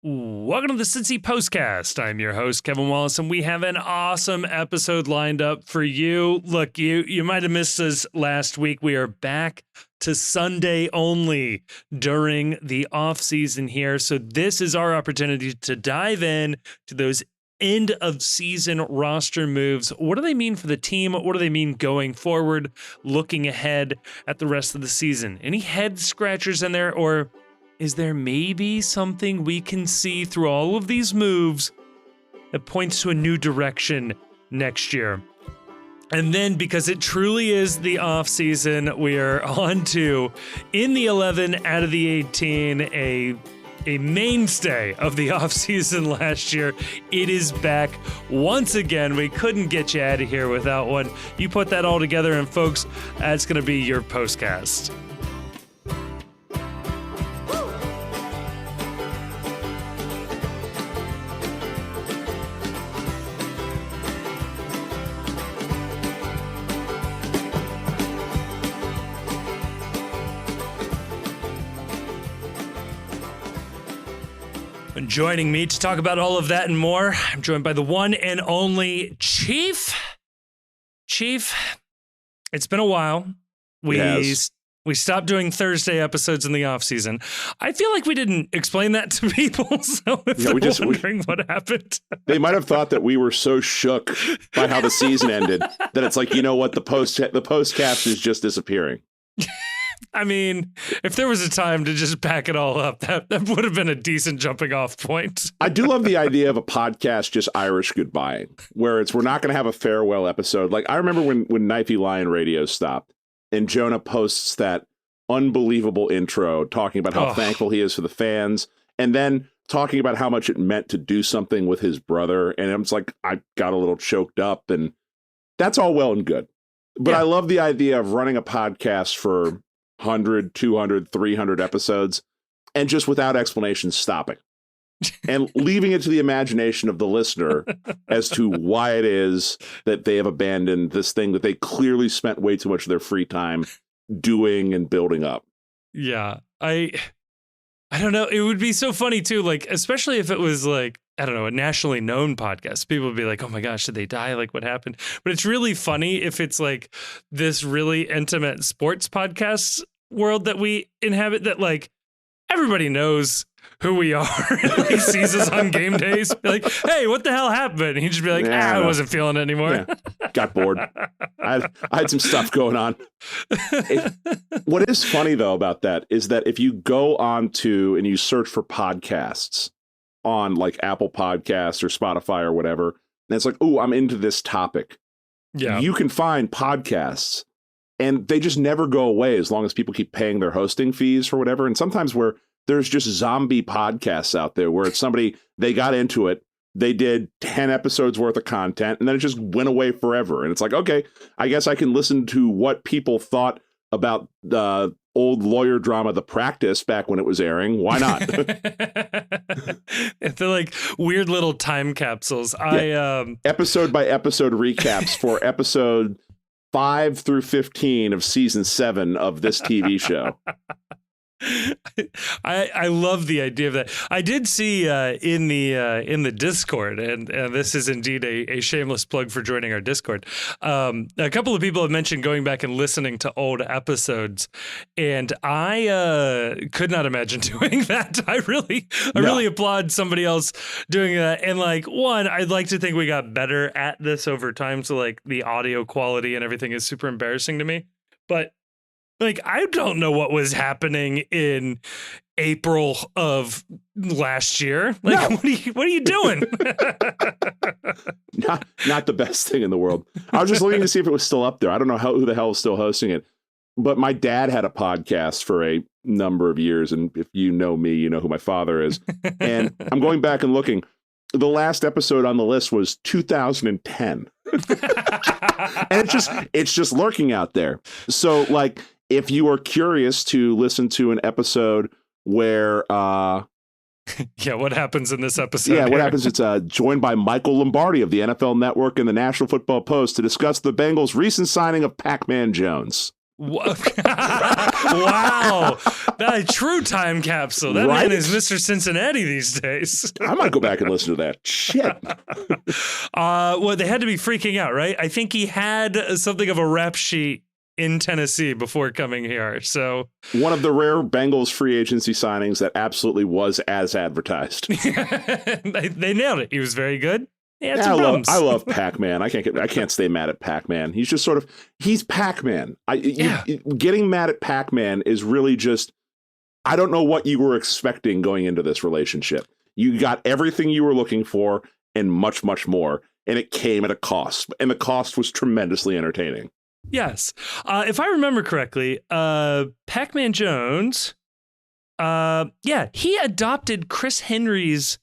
Welcome to the Cincy Postcast. I'm your host, Kevin Wallace, and we have an awesome episode lined up for you. Look, you might have missed us last week. We are back to Sunday only during the off season here. So this is our opportunity to dive in to those end of season roster moves. What do they mean for the team? What do they mean going forward, looking ahead at the rest of the season? Any head scratchers in there, or is there maybe something we can see through all of these moves that points to a new direction next year? And then, because it truly is the off season, we are on to, in the 11 out of the 18, a mainstay of the off season last year. It is back once again. We couldn't get you out of here without one. You put that all together, and folks, that's going to be your postcast. Joining me to talk about all of that and more, I'm joined by the one and only Chief. Chief, it's been a while. We stopped doing Thursday episodes in the off season. I feel like we didn't explain that to people, so if they're wondering what happened, they might have thought that we were so shook by how the season ended that it's like, you know what, the postcast is just disappearing. I mean, if there was a time to just back it all up, that would have been a decent jumping off point. I do love the idea of a podcast just Irish goodbye, where we're not going to have a farewell episode. Like, I remember when Knifey Lion Radio stopped and Jonah posts that unbelievable intro talking about how thankful he is for the fans, and then talking about how much it meant to do something with his brother. And I'm just like, I got a little choked up, and that's all well and good. But I love the idea of running a podcast for 100, 200, 300 episodes and just without explanation stopping and leaving it to the imagination of the listener as to why it is that they have abandoned this thing that they clearly spent way too much of their free time doing and building up. Yeah, I don't know. It would be so funny too, like, especially if it was like, I don't know, a nationally known podcast. People would be like, oh my gosh, did they die? Like, what happened? But it's really funny if it's like this really intimate sports podcast world that we inhabit, that like everybody knows who we are. He sees us on game days, be like, hey, what the hell happened? He'd just be like, I wasn't feeling it anymore. Yeah. Got bored. I had some stuff going on. What is funny though about that is that if you go on to and you search for podcasts on like Apple Podcasts or Spotify or whatever, and it's like, oh, I'm into this topic. Yeah. You can find podcasts and they just never go away as long as people keep paying their hosting fees for whatever. And sometimes where there's just zombie podcasts out there where it's somebody, they got into it, they did 10 episodes worth of content, and then it just went away forever. And it's like, okay, I guess I can listen to what people thought about the old lawyer drama, The Practice, back when it was airing. Why not? They're like weird little time capsules. Yeah. Episode by episode recaps for episode 5 through 15 of season 7 of this TV show. I love the idea of that. I did see in the Discord, and this is indeed a shameless plug for joining our Discord. A couple of people have mentioned going back and listening to old episodes, and I could not imagine doing that. I really applaud somebody else doing that. And like, one, I'd like to think we got better at this over time, so like the audio quality and everything is super embarrassing to me, but like, I don't know what was happening in April of last year. Like, no. What are you doing? not the best thing in the world. I was just looking to see if it was still up there. I don't know who the hell is still hosting it. But my dad had a podcast for a number of years. And if you know me, you know who my father is. And I'm going back and looking. The last episode on the list was 2010. And it's just lurking out there. So, like, if you are curious to listen to an episode where what happens in this episode? Yeah, what happens? It's joined by Michael Lombardi of the NFL Network and the National Football Post to discuss the Bengals' recent signing of Pac-Man Jones. Wow. That true time capsule. That Right? man is Mr. Cincinnati these days. I might go back and listen to that. Shit. Well, they had to be freaking out, right? I think he had something of a rap sheet in Tennessee before coming here. So one of the rare Bengals free agency signings that absolutely was as advertised. they nailed it. He was very good. Yeah, I love Pac-Man. I can't stay mad at Pac-Man. He's just he's Pac-Man. Getting mad at Pac-Man is really just, I don't know what you were expecting going into this relationship. You got everything you were looking for and much, much more, and it came at a cost. And the cost was tremendously entertaining. Yes. If I remember correctly, Pac-Man Jones, he adopted Chris Henry's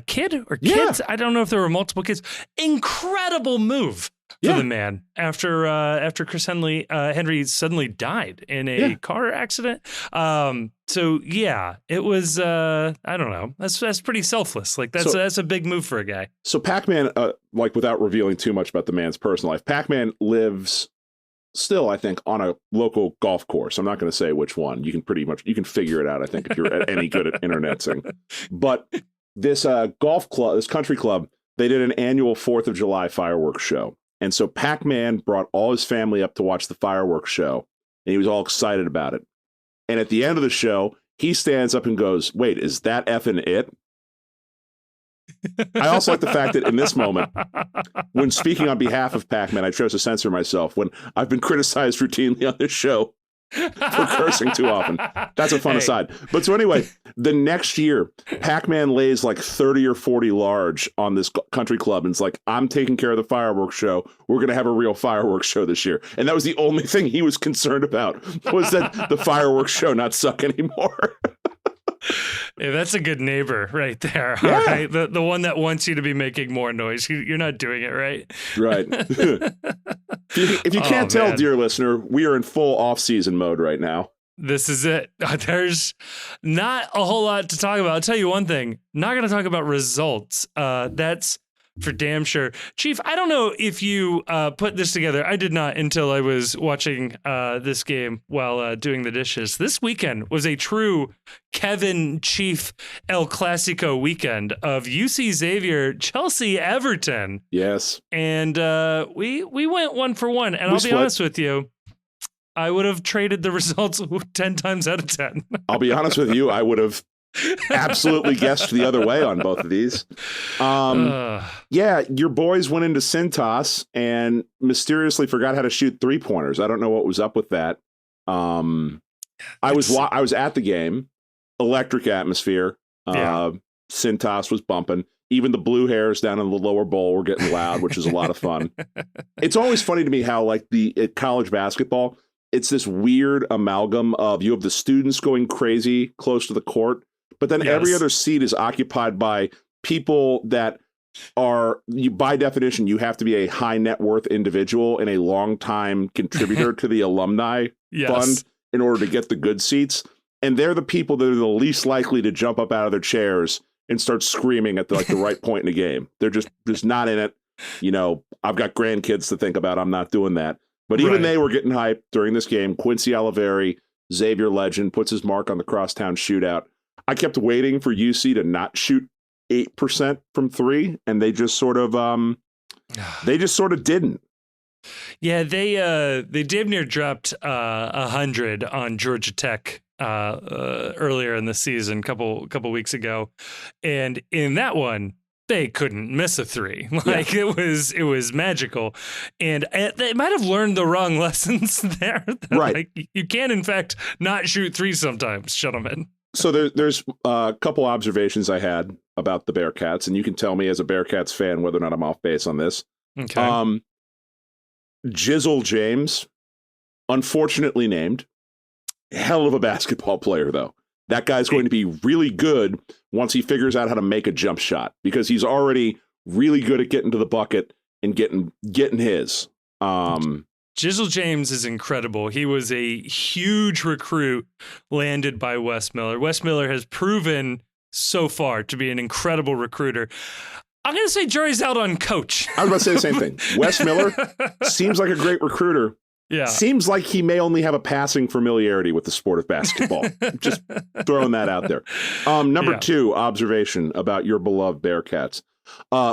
kid or kids. I don't know if there were multiple kids. Incredible move for the man after Chris Henry suddenly died in a car accident. So it was I don't know. That's pretty selfless. Like that's a big move for a guy. So Pac-Man, without revealing too much about the man's personal life, Pac-Man lives still, I think, on a local golf course. I'm not going to say which one. You can figure it out, I think, if you're any good at internetsing. But this golf club, this country club, they did an annual 4th of July fireworks show. And so Pac-Man brought all his family up to watch the fireworks show, and he was all excited about it. And at the end of the show, he stands up and goes, "Wait, is that effing it?" I also like the fact that in this moment, when speaking on behalf of Pac-Man, I chose to censor myself when I've been criticized routinely on this show for cursing too often. That's a fun aside. But so anyway, the next year, Pac-Man lays like 30 or 40 large on this country club. And it's like, I'm taking care of the fireworks show. We're going to have a real fireworks show this year. And that was the only thing he was concerned about, was that the fireworks show not suck anymore. Yeah, that's a good neighbor right there. Yeah. All right. The one that wants you to be making more noise. You're not doing it right. Right. If you can't tell, dear listener, we are in full off-season mode right now. This is it. There's not a whole lot to talk about. I'll tell you one thing. Not going to talk about results. That's for damn sure. Chief, I don't know if you put this together. I did not until I was watching this game while doing the dishes. This weekend was a true Kevin Chief El Clasico weekend of UC Xavier, Chelsea, Everton. Yes. And we went 1-for-1. And I'll be honest with you, I would have traded the results 10 times out of 10. I'll be honest with you, I would have absolutely guessed the other way on both of these. Your boys went into Cintas and mysteriously forgot how to shoot 3-pointers. I don't know what was up with that. I was at the game, electric atmosphere. Cintas was bumping. Even the blue hairs down in the lower bowl were getting loud, which is a lot of fun. It's always funny to me how at college basketball, it's this weird amalgam of you have the students going crazy close to the court, but then every other seat is occupied by people that are, by definition, you have to be a high net worth individual and a long-time contributor to the alumni fund in order to get the good seats. And they're the people that are the least likely to jump up out of their chairs and start screaming at the right point in the game. They're just not in it. I've got grandkids to think about. I'm not doing that. But even they were getting hyped during this game. Quincy Oliveri, Xavier legend, puts his mark on the crosstown shootout. I kept waiting for UC to not shoot 8% from 3, and they just sort of didn't. Yeah, they damn near dropped 100 on Georgia Tech earlier in the season, couple weeks ago, and in that one, they couldn't miss a 3. It was magical. And they might have learned the wrong lessons there. Right. You can, in fact, not shoot 3 sometimes, gentlemen. So there's a couple observations I had about the Bearcats, and you can tell me as a Bearcats fan whether or not I'm off base on this. Okay. Jizzle James, unfortunately named, hell of a basketball player, though. That guy's going to be really good once he figures out how to make a jump shot, because he's already really good at getting to the bucket and getting his. Jizzle James is incredible. He was a huge recruit landed by Wes Miller. Wes Miller has proven so far to be an incredible recruiter. I'm going to say jury's out on coach. I was about to say the same thing. Wes Miller seems like a great recruiter, Yeah. Seems like he may only have a passing familiarity with the sport of basketball. Just throwing that out there. Number 2 observation about your beloved Bearcats.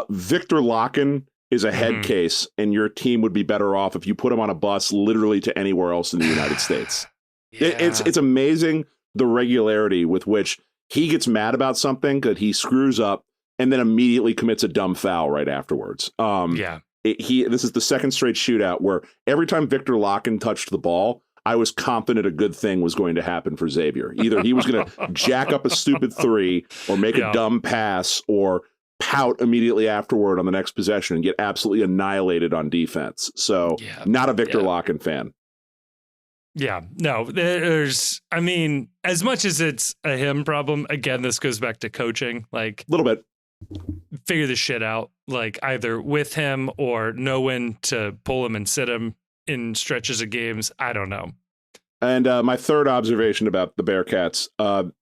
Victor Locken is a head case, and your team would be better off if you put him on a bus literally to anywhere else in the United States. It's amazing the regularity with which he gets mad about something that he screws up and then immediately commits a dumb foul right afterwards. This is the second straight shootout where every time Victor Locken touched the ball, I was confident a good thing was going to happen for Xavier. Either he was going to jack up a stupid 3 or make a dumb pass or pout immediately afterward on the next possession and get absolutely annihilated on defense. So not a Victor Locken fan. Yeah, no, I mean, as much as it's a him problem, again, this goes back to coaching, like a little bit. Figure the shit out, like either with him or know when to pull him and sit him in stretches of games. I don't know. And my third observation about the Bearcats,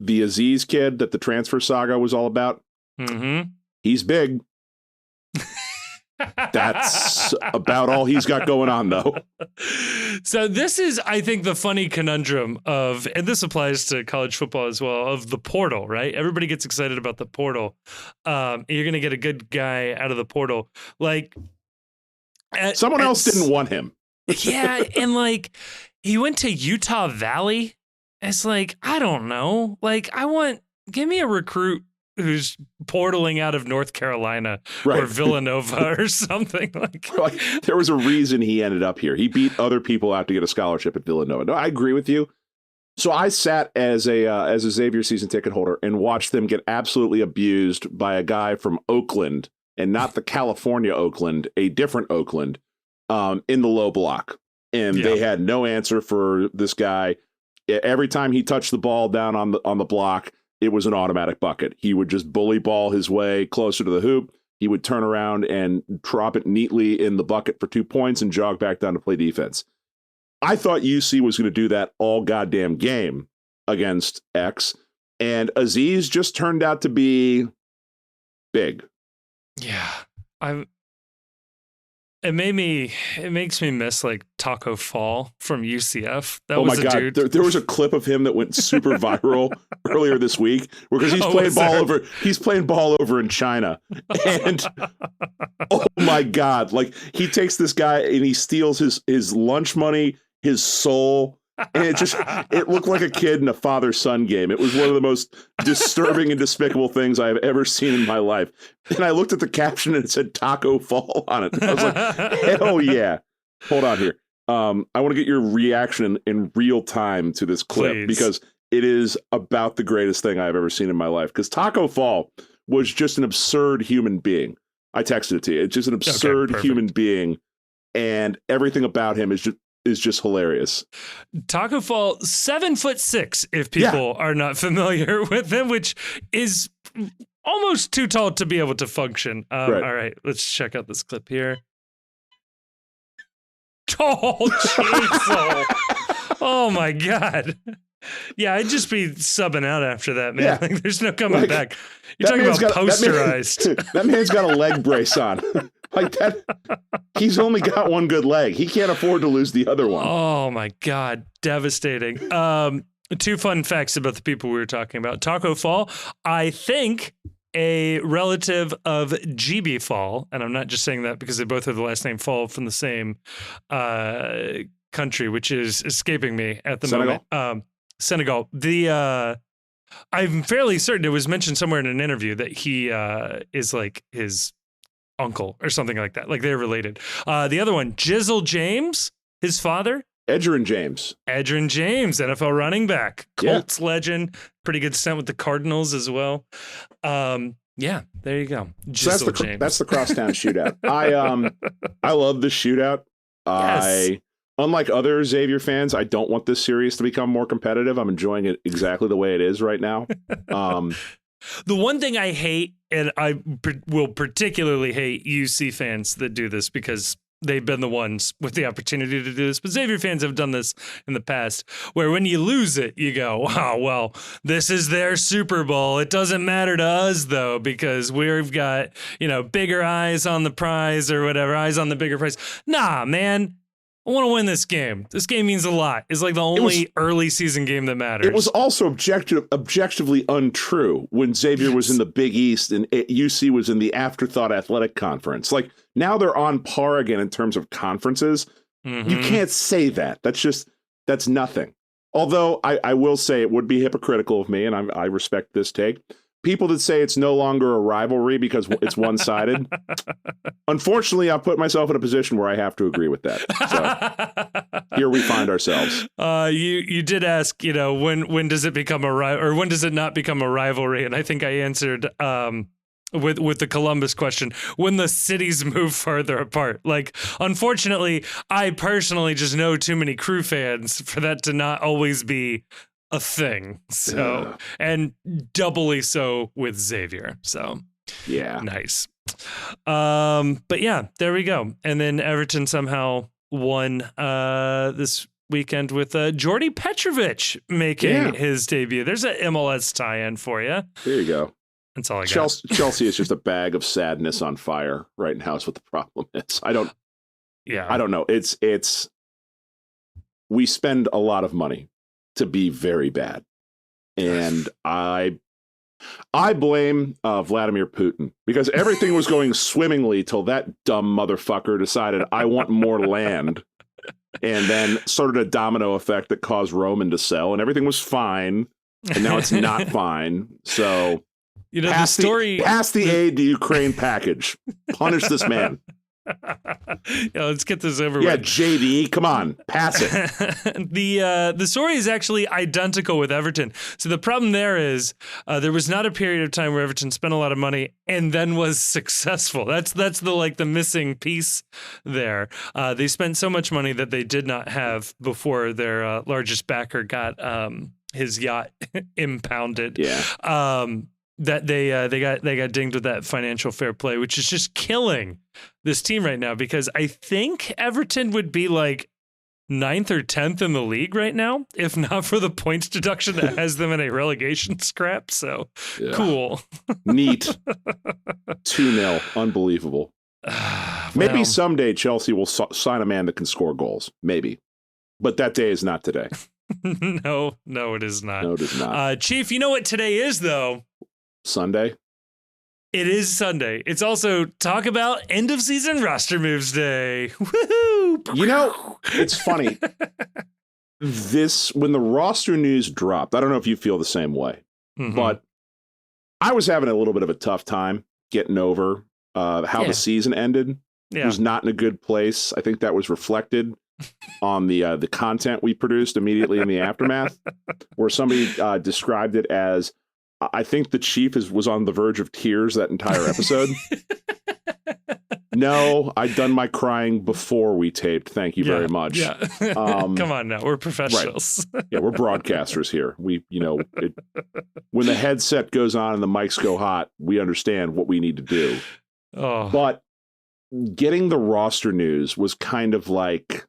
the Aziz kid that the transfer saga was all about. He's big. That's about all he's got going on, though. So this is, I think, the funny conundrum of, and this applies to college football as well, of the portal, right? Everybody gets excited about the portal. You're going to get a good guy out of the portal. Like, someone else didn't want him. Yeah, and like, he went to Utah Valley. It's like, I don't know. Like, give me a recruit who's portaling out of North Carolina or Villanova or something like. There was a reason he ended up here. He beat other people out to get a scholarship at Villanova. No, I agree with you. So I sat as a Xavier season ticket holder and watched them get absolutely abused by a guy from Oakland, and not the California Oakland, a different Oakland, in the low block. And they had no answer for this guy. Every time he touched the ball down on the block, it was an automatic bucket. He would just bully ball his way closer to the hoop. He would turn around and drop it neatly in the bucket for 2 points and jog back down to play defense. I thought UC was going to do that all goddamn game against X, and Aziz just turned out to be big. Yeah, It makes me miss like Taco Fall from UCF. That was my God. Dude. There was a clip of him that went super viral earlier this week because he's playing ball over in China. And oh my God, like he takes this guy and he steals his lunch money, his soul. And it looked like a kid in a father-son game. It was one of the most disturbing and despicable things I have ever seen in my life. And I looked at the caption and it said Taco Fall on it. And I was like, hell yeah. Hold on here. I want to get your reaction in real time to this clip because it is about the greatest thing I've ever seen in my life. Because Taco Fall was just an absurd human being. I texted it to you. It's just an absurd human being. And everything about him is just hilarious. Taco Fall, 7'6", if people are not familiar with him, which is almost too tall to be able to function. All right, let's check out this clip here. Oh, jeez. Oh my God. Yeah, I'd just be subbing out after that, man. Like, there's no coming back. You're talking about posterized. That man's got a leg brace on. Like that, he's only got one good leg. He can't afford to lose the other one. Oh my God, devastating. 2 fun facts about the people we were talking about. Taco Fall, I think a relative of GB Fall, and I'm not just saying that because they both have the last name Fall from the same country, which is escaping me at the moment. Senegal. I'm fairly certain it was mentioned somewhere in an interview that he is like his uncle or something like that. Like they're related. The other one, Jizzle James, his father. Edgerrin James, NFL running back, Colts legend, pretty good stint with the Cardinals as well. Yeah, there you go. So that's the crosstown shootout. I love this shootout. Yes. Unlike other Xavier fans, I don't want this series to become more competitive. I'm enjoying it exactly the way it is right now. The one thing I hate, and I will particularly hate UC fans that do this because they've been the ones with the opportunity to do this, but Xavier fans have done this in the past, where when you lose it, you go, wow, well, this is their Super Bowl. It doesn't matter to us, though, because we've got, bigger eyes on the prize or whatever, eyes on the bigger prize. Nah, man. I want to win this game. This game means a lot. It's like the only early season game that matters. It was also objectively untrue when Xavier was in the Big East and UC was in the Afterthought Athletic Conference. Like, now they're on par again in terms of conferences. Mm-hmm. You can't say that. That's nothing. Although I will say it would be hypocritical of me, and I respect this take. People that say it's no longer a rivalry because it's one-sided. Unfortunately, I've put myself in a position where I have to agree with that. So here we find ourselves. You did ask, when does it become or when does it not become a rivalry? And I think I answered with the Columbus question, when the cities move farther apart. Like, unfortunately, I personally just know too many Crew fans for that to not always be a thing. So, and doubly so with Xavier. So, yeah, nice. But yeah, there we go. And then Everton somehow won this weekend with Jordy Petrovic making his debut. There's an MLS tie-in for you. There you go. That's all I got. Chelsea is just a bag of sadness on fire right now. Is what the problem is. I don't know. It's we spend a lot of money to be very bad, and I blame Vladimir Putin, because everything was going swimmingly till that dumb motherfucker decided I want more land, and then started a domino effect that caused Roman to sell, and everything was fine, and now it's not fine. So. Pass the aid to Ukraine package. Punish this man. Yeah, let's get this over with. Yeah, JD, come on, pass it. The story is actually identical with Everton. So the problem there is there was not a period of time where Everton spent a lot of money and then was successful. That's the missing piece there. They spent so much money that they did not have before their largest backer got his yacht impounded. Yeah. That they got dinged with that financial fair play, which is just killing this team right now, because I think Everton would be like 9th or 10th in the league right now, if not for the points deduction that has them in a relegation scrap. So cool. Neat. 2-0. Unbelievable. Maybe someday Chelsea will sign a man that can score goals. Maybe. But that day is not today. No, it is not. No, it is not. Chief, you know what today is, though? Sunday? It is Sunday. It's also talk about end of season roster moves day. Woohoo! It's funny. When the roster news dropped, I don't know if you feel the same way, but I was having a little bit of a tough time getting over how the season ended. It was not in a good place. I think that was reflected on the content we produced immediately in the aftermath, where somebody described it as, I think the Chief was on the verge of tears that entire episode. No, I'd done my crying before we taped. Thank you very much. Yeah. Come on now, we're professionals. Right. Yeah, we're broadcasters here. We, when the headset goes on and the mics go hot, we understand what we need to do. Oh. But getting the roster news was kind of like,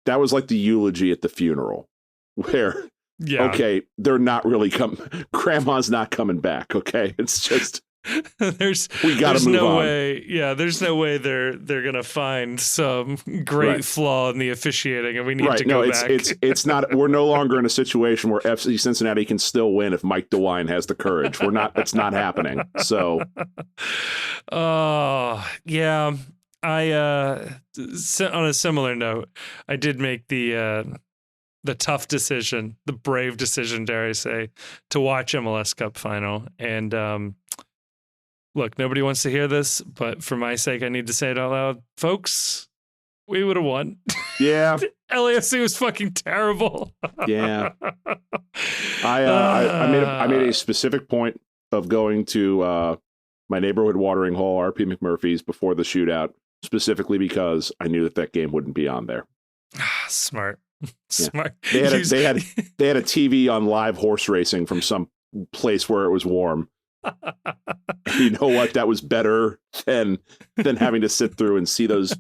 that was like the eulogy at the funeral, where, okay, they're not really Grandma's not coming back. Okay, it's just we got to move on. There's no way they're gonna find some great flaw in the officiating, and we need to go back. It's not. We're no longer in a situation where FC Cincinnati can still win if Mike DeWine has the courage. We're not. It's not happening. So, yeah. I on a similar note, I did make the tough decision, the brave decision, dare I say, to watch MLS Cup final. And look, nobody wants to hear this, but for my sake, I need to say it out loud, folks. We would have won. Yeah, LAFC was fucking terrible. Yeah, I made a specific point of going to my neighborhood watering hole, RP McMurphy's, before the shootout, specifically because I knew that game wouldn't be on there. Smart. Yeah. Smart. They had a TV on live horse racing from some place where it was warm. You know what? That was better than having to sit through and see those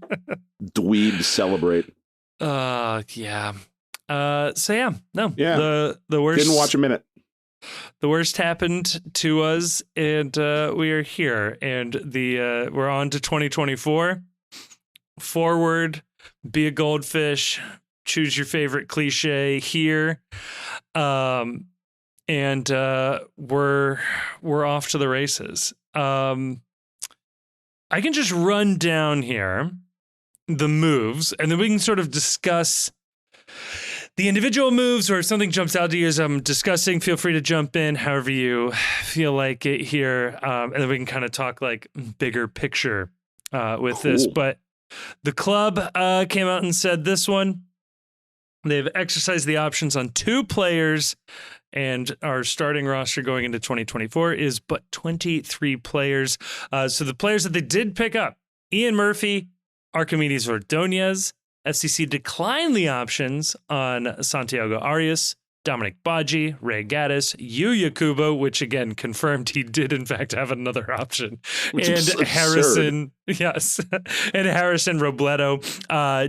dweebs celebrate. Yeah. So yeah, no. Yeah. The worst. Didn't watch a minute. The worst happened to us, and we are here, and we're on to 2024. Forward, be a goldfish, choose your favorite cliche here. And we're off to the races. I can just run down here the moves, and then we can sort of discuss the individual moves, or if something jumps out to you as I'm discussing, feel free to jump in however you feel like it here. And then we can kind of talk like bigger picture with this. But the club came out and said this one. They've exercised the options on 2 players, and our starting roster going into 2024 is but 23 players. So the players that they did pick up, Ian Murphy, Archimedes Ordonez. FCC declined the options on Santiago Arias, Dominic Badji, Ray Gaddis, Yuya Kubo, which again confirmed he did in fact have another option, Which and is Harrison, yes, and Harrison Robledo.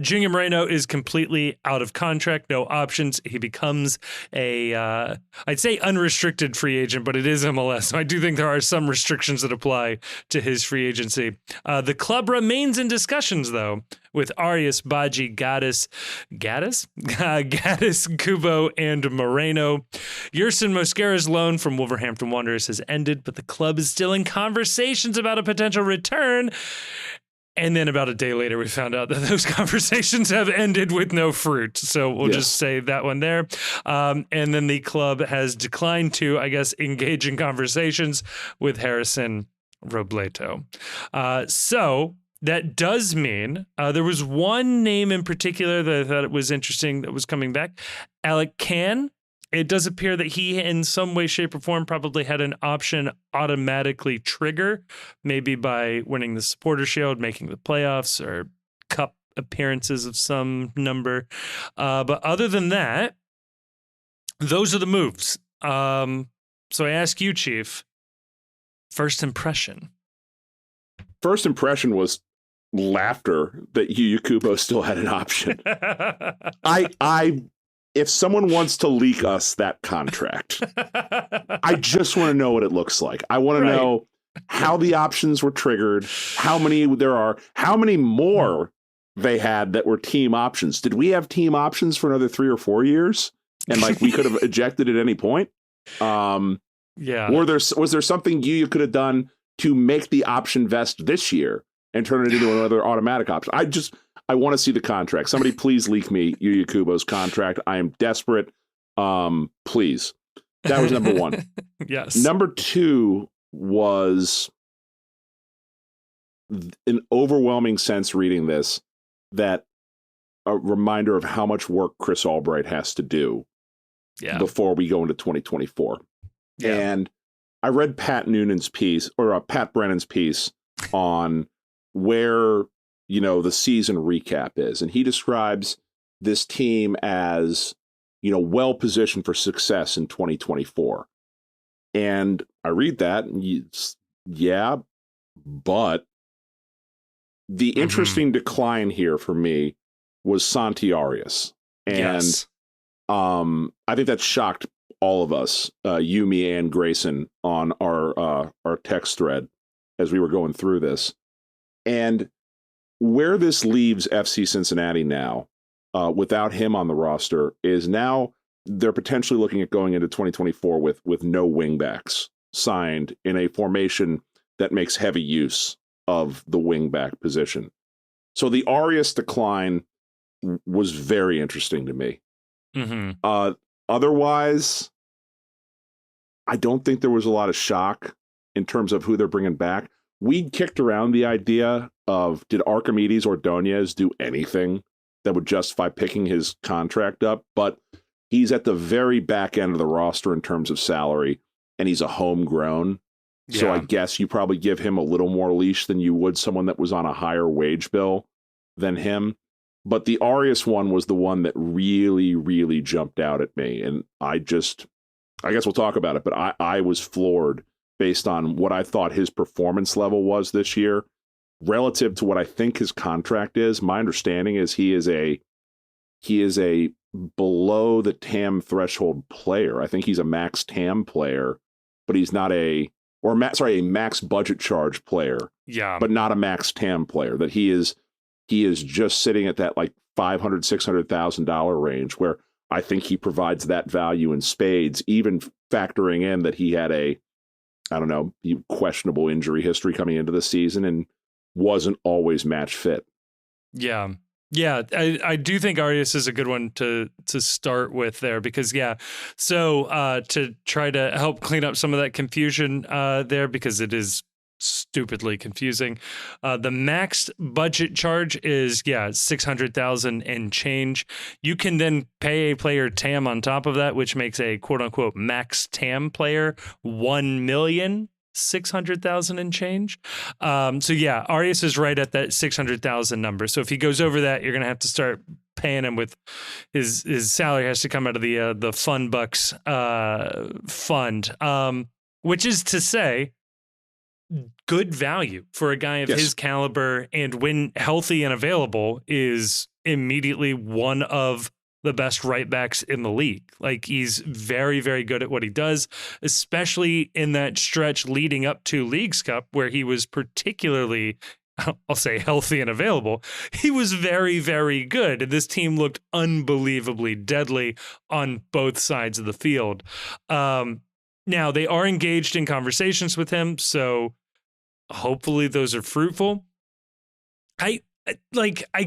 Junior Moreno is completely out of contract, no options. He becomes a, I'd say unrestricted free agent, but it is MLS. So I do think there are some restrictions that apply to his free agency. The club remains in discussions though, with Arias, Badji, Gaddis, Kubo, and Moreno. Yerson Mosquera's loan from Wolverhampton Wanderers has ended, but the club is still in conversations about a potential return. And then about a day later, we found out that those conversations have ended with no fruit. So we'll just say that one there. And then the club has declined to, I guess, engage in conversations with Harrison Robledo. So that does mean there was one name in particular that I thought it was interesting that was coming back. Alec Can. It does appear that he, in some way, shape, or form, probably had an option automatically trigger, maybe by winning the Supporter Shield, making the playoffs, or cup appearances of some number. But other than that, those are the moves. So I ask you, Chief, first impression. First impression was laughter that Yuya Kubo still had an option. If someone wants to leak us that contract, I just want to know what it looks like. I want to know how the options were triggered, how many there are, how many more they had that were team options. Did we have team options for another 3 or 4 years? And like we could have ejected at any point? Was there something you could have done to make the option vest this year and turn it into another automatic option? I want to see the contract. Somebody please leak me Yuya Kubo's contract. I am desperate. Please. That was number 1. Yes. Number 2 was an overwhelming sense reading this, that a reminder of how much work Chris Albright has to do before we go into 2024. Yeah. And I read Pat Brennan's piece on where, the season recap is. And he describes this team as, well positioned for success in 2024. And I read that, and but the interesting decline here for me was Santi Arias. And I think that shocked all of us, you, me, and Grayson, on our text thread as we were going through this. And where this leaves FC Cincinnati now, without him on the roster, is now they're potentially looking at going into 2024 with no wingbacks signed in a formation that makes heavy use of the wingback position. So the Arias decline was very interesting to me. Otherwise, I don't think there was a lot of shock in terms of who they're bringing back. We kicked around the idea of, did Archimedes Ordonez do anything that would justify picking his contract up? But he's at the very back end of the roster in terms of salary, and he's a homegrown. Yeah. So I guess you probably give him a little more leash than you would someone that was on a higher wage bill than him. But the Arias one was the one that really, really jumped out at me. And I guess we'll talk about it, but I was floored based on what I thought his performance level was this year relative to what I think his contract is. My understanding is he is a below the TAM threshold player. I think he's a max TAM player, but he's not a max budget charge player. Yeah. But not a max TAM player. That he is he is just sitting at that like $500,000-$600,000 range, where I think he provides that value in spades, even factoring in that he had a, I don't know, questionable injury history coming into the season and wasn't always match fit. Yeah. Yeah, I do think Arias is a good one to start with there because, so to try to help clean up some of that confusion there, because it is stupidly confusing. The max budget charge is, $600,000 and change. You can then pay a player TAM on top of that, which makes a quote unquote max TAM player $1,600,000 and change. Arias is right at that 600,000 number. So if he goes over that, you're going to have to start paying him with his salary has to come out of the Fun Bucks fund, which is to say good value for a guy of his caliber, and when healthy and available is immediately one of the best right backs in the league. Like, he's very, very good at what he does, especially in that stretch leading up to Leagues Cup, where he was particularly, I'll say, healthy and available. He was very, very good. And this team looked unbelievably deadly on both sides of the field. Now, they are engaged in conversations with him, so hopefully those are fruitful. I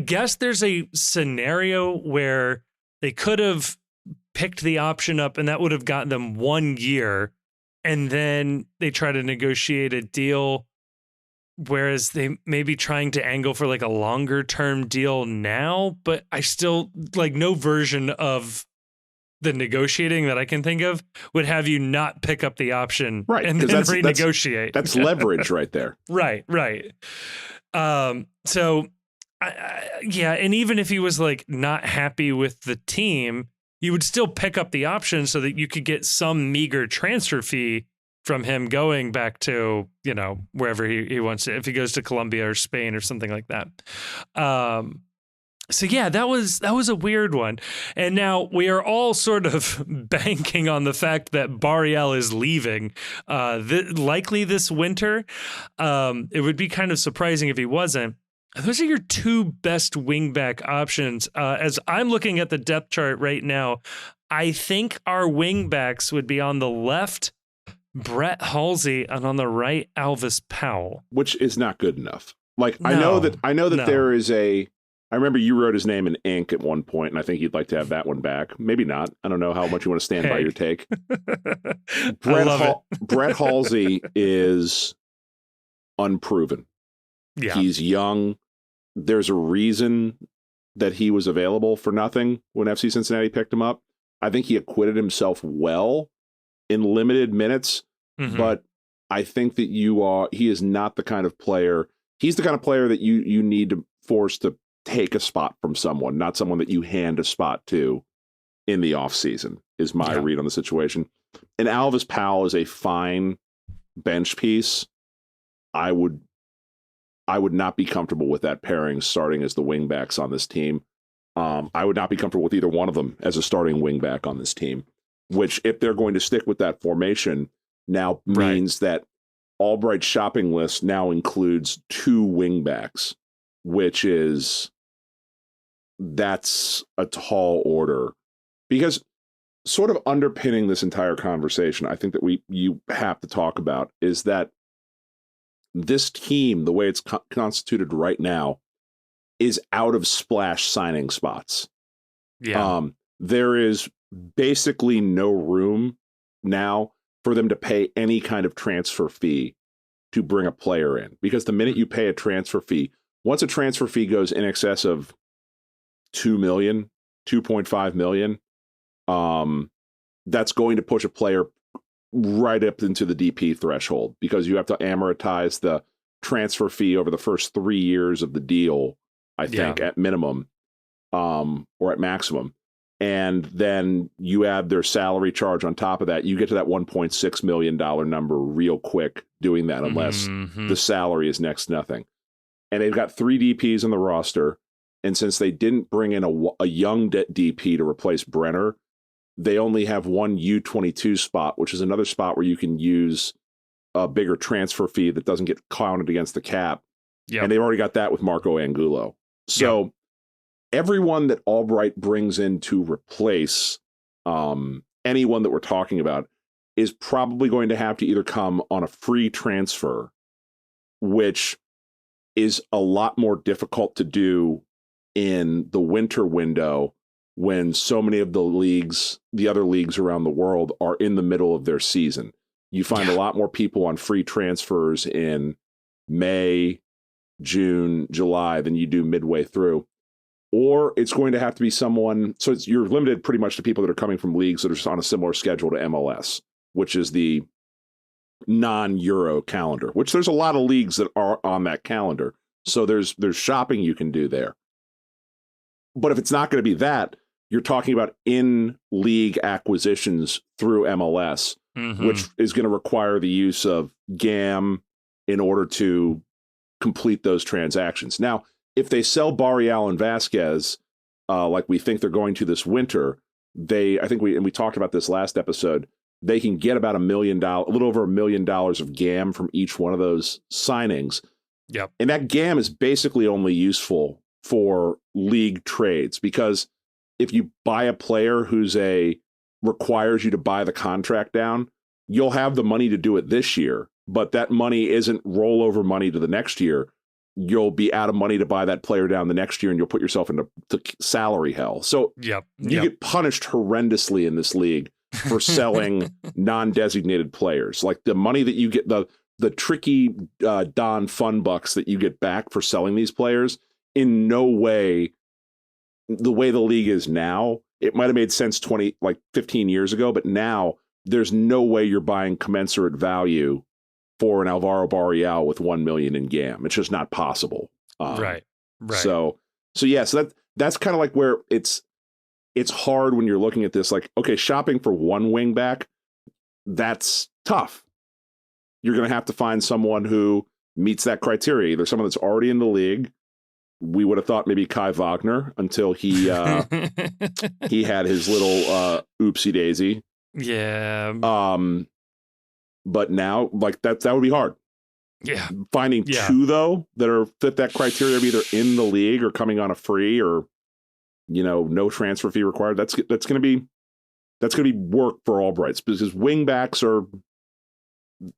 guess there's a scenario where they could have picked the option up and that would have gotten them 1 year, and then they try to negotiate a deal, whereas they may be trying to angle for like a longer term deal now. But I still, like, no version of the negotiating that I can think of would have you not pick up the option and then renegotiate. That's leverage right there. Right. So, and even if he was like not happy with the team, you would still pick up the option so that you could get some meager transfer fee from him going back to, wherever he wants to, if he goes to Colombia or Spain or something like that. That was a weird one. And now we are all sort of banking on the fact that Barrial is leaving likely this winter. It would be kind of surprising if he wasn't. Those are your two best wingback options. As I'm looking at the depth chart right now, I think our wingbacks would be on the left, Brett Halsey, and on the right, Alvis Powell. Which is not good enough. Like, I know that there is I remember you wrote his name in ink at one point, and I think you'd like to have that one back. Maybe not. I don't know how much you want to stand by your take. Brett Halsey is unproven. Yeah. He's young. There's a reason that he was available for nothing when FC Cincinnati picked him up. I think he acquitted himself well in limited minutes, but I think that he is not the kind of player. He's the kind of player that you need to force to take a spot from someone, not someone that you hand a spot to in the offseason, is my read on the situation. And Alvis Powell is a fine bench piece. I would not be comfortable with that pairing starting as the wingbacks on this team. I would not be comfortable with either one of them as a starting wingback on this team, which, if they're going to stick with that formation, now means that Albright's shopping list now includes 2 wingbacks, which that's a tall order. Because sort of underpinning this entire conversation, I think that you have to talk about is that this team, the way it's constituted right now, is out of splash signing spots. Yeah. There is basically no room now for them to pay any kind of transfer fee to bring a player in. Because the minute you pay a transfer fee, once a transfer fee goes in excess of $2 million, $2.5 million, that's going to push a player right up into the DP threshold, because you have to amortize the transfer fee over the first 3 years of the deal, I think, at minimum, or at maximum. And then you add their salary charge on top of that. You get to that $1.6 million number real quick doing that, unless the salary is next to nothing. And they've got 3 DPs on the roster. And since they didn't bring in a young DP to replace Brenner, they only have one U22 spot, which is another spot where you can use a bigger transfer fee that doesn't get counted against the cap. Yep. And they've already got that with Marco Angulo. So everyone that Albright brings in to replace anyone that we're talking about is probably going to have to either come on a free transfer, which is a lot more difficult to do in the winter window when so many of the other leagues around the world are in the middle of their season. You find a lot more people on free transfers in May, June, July than you do midway through. Or it's going to have to be someone, so you're limited pretty much to people that are coming from leagues that are on a similar schedule to MLS, which is the non-Euro calendar, which there's a lot of leagues that are on that calendar. So there's shopping you can do there. But if it's not going to be that, you're talking about in-league acquisitions through MLS, which is going to require the use of GAM in order to complete those transactions. Now, if they sell Barreal and Vasquez, like we think they're going to this winter, we talked about this last episode, they can get about a little over $1 million of GAM from each one of those signings. Yep. And that GAM is basically only useful for league trades, because if you buy a player requires you to buy the contract down, you'll have the money to do it this year, but that money isn't rollover money to the next year. You'll be out of money to buy that player down the next year, and you'll put yourself into salary hell. So you get punished horrendously in this league for selling non-designated players. Like the money that you get, the tricky Don fun bucks that you get back for selling these players, in no way, the way the league is now, it might have made sense 15 years ago, but now there's no way you're buying commensurate value for an Alvaro Barreal with $1 million in GAM. It's just not possible. Right. So that's kind of like where it's hard when you're looking at this, like, okay, shopping for one wing back, that's tough. You're going to have to find someone who meets that criteria, either someone that's already in the league. We would have thought maybe Kai Wagner until he he had his little oopsie daisy. Yeah. But now, like, that would be hard. Yeah. Finding two, though, that fit that criteria of either in the league or coming on a free or, no transfer fee required. That's going to be work for Albrights, because wingbacks are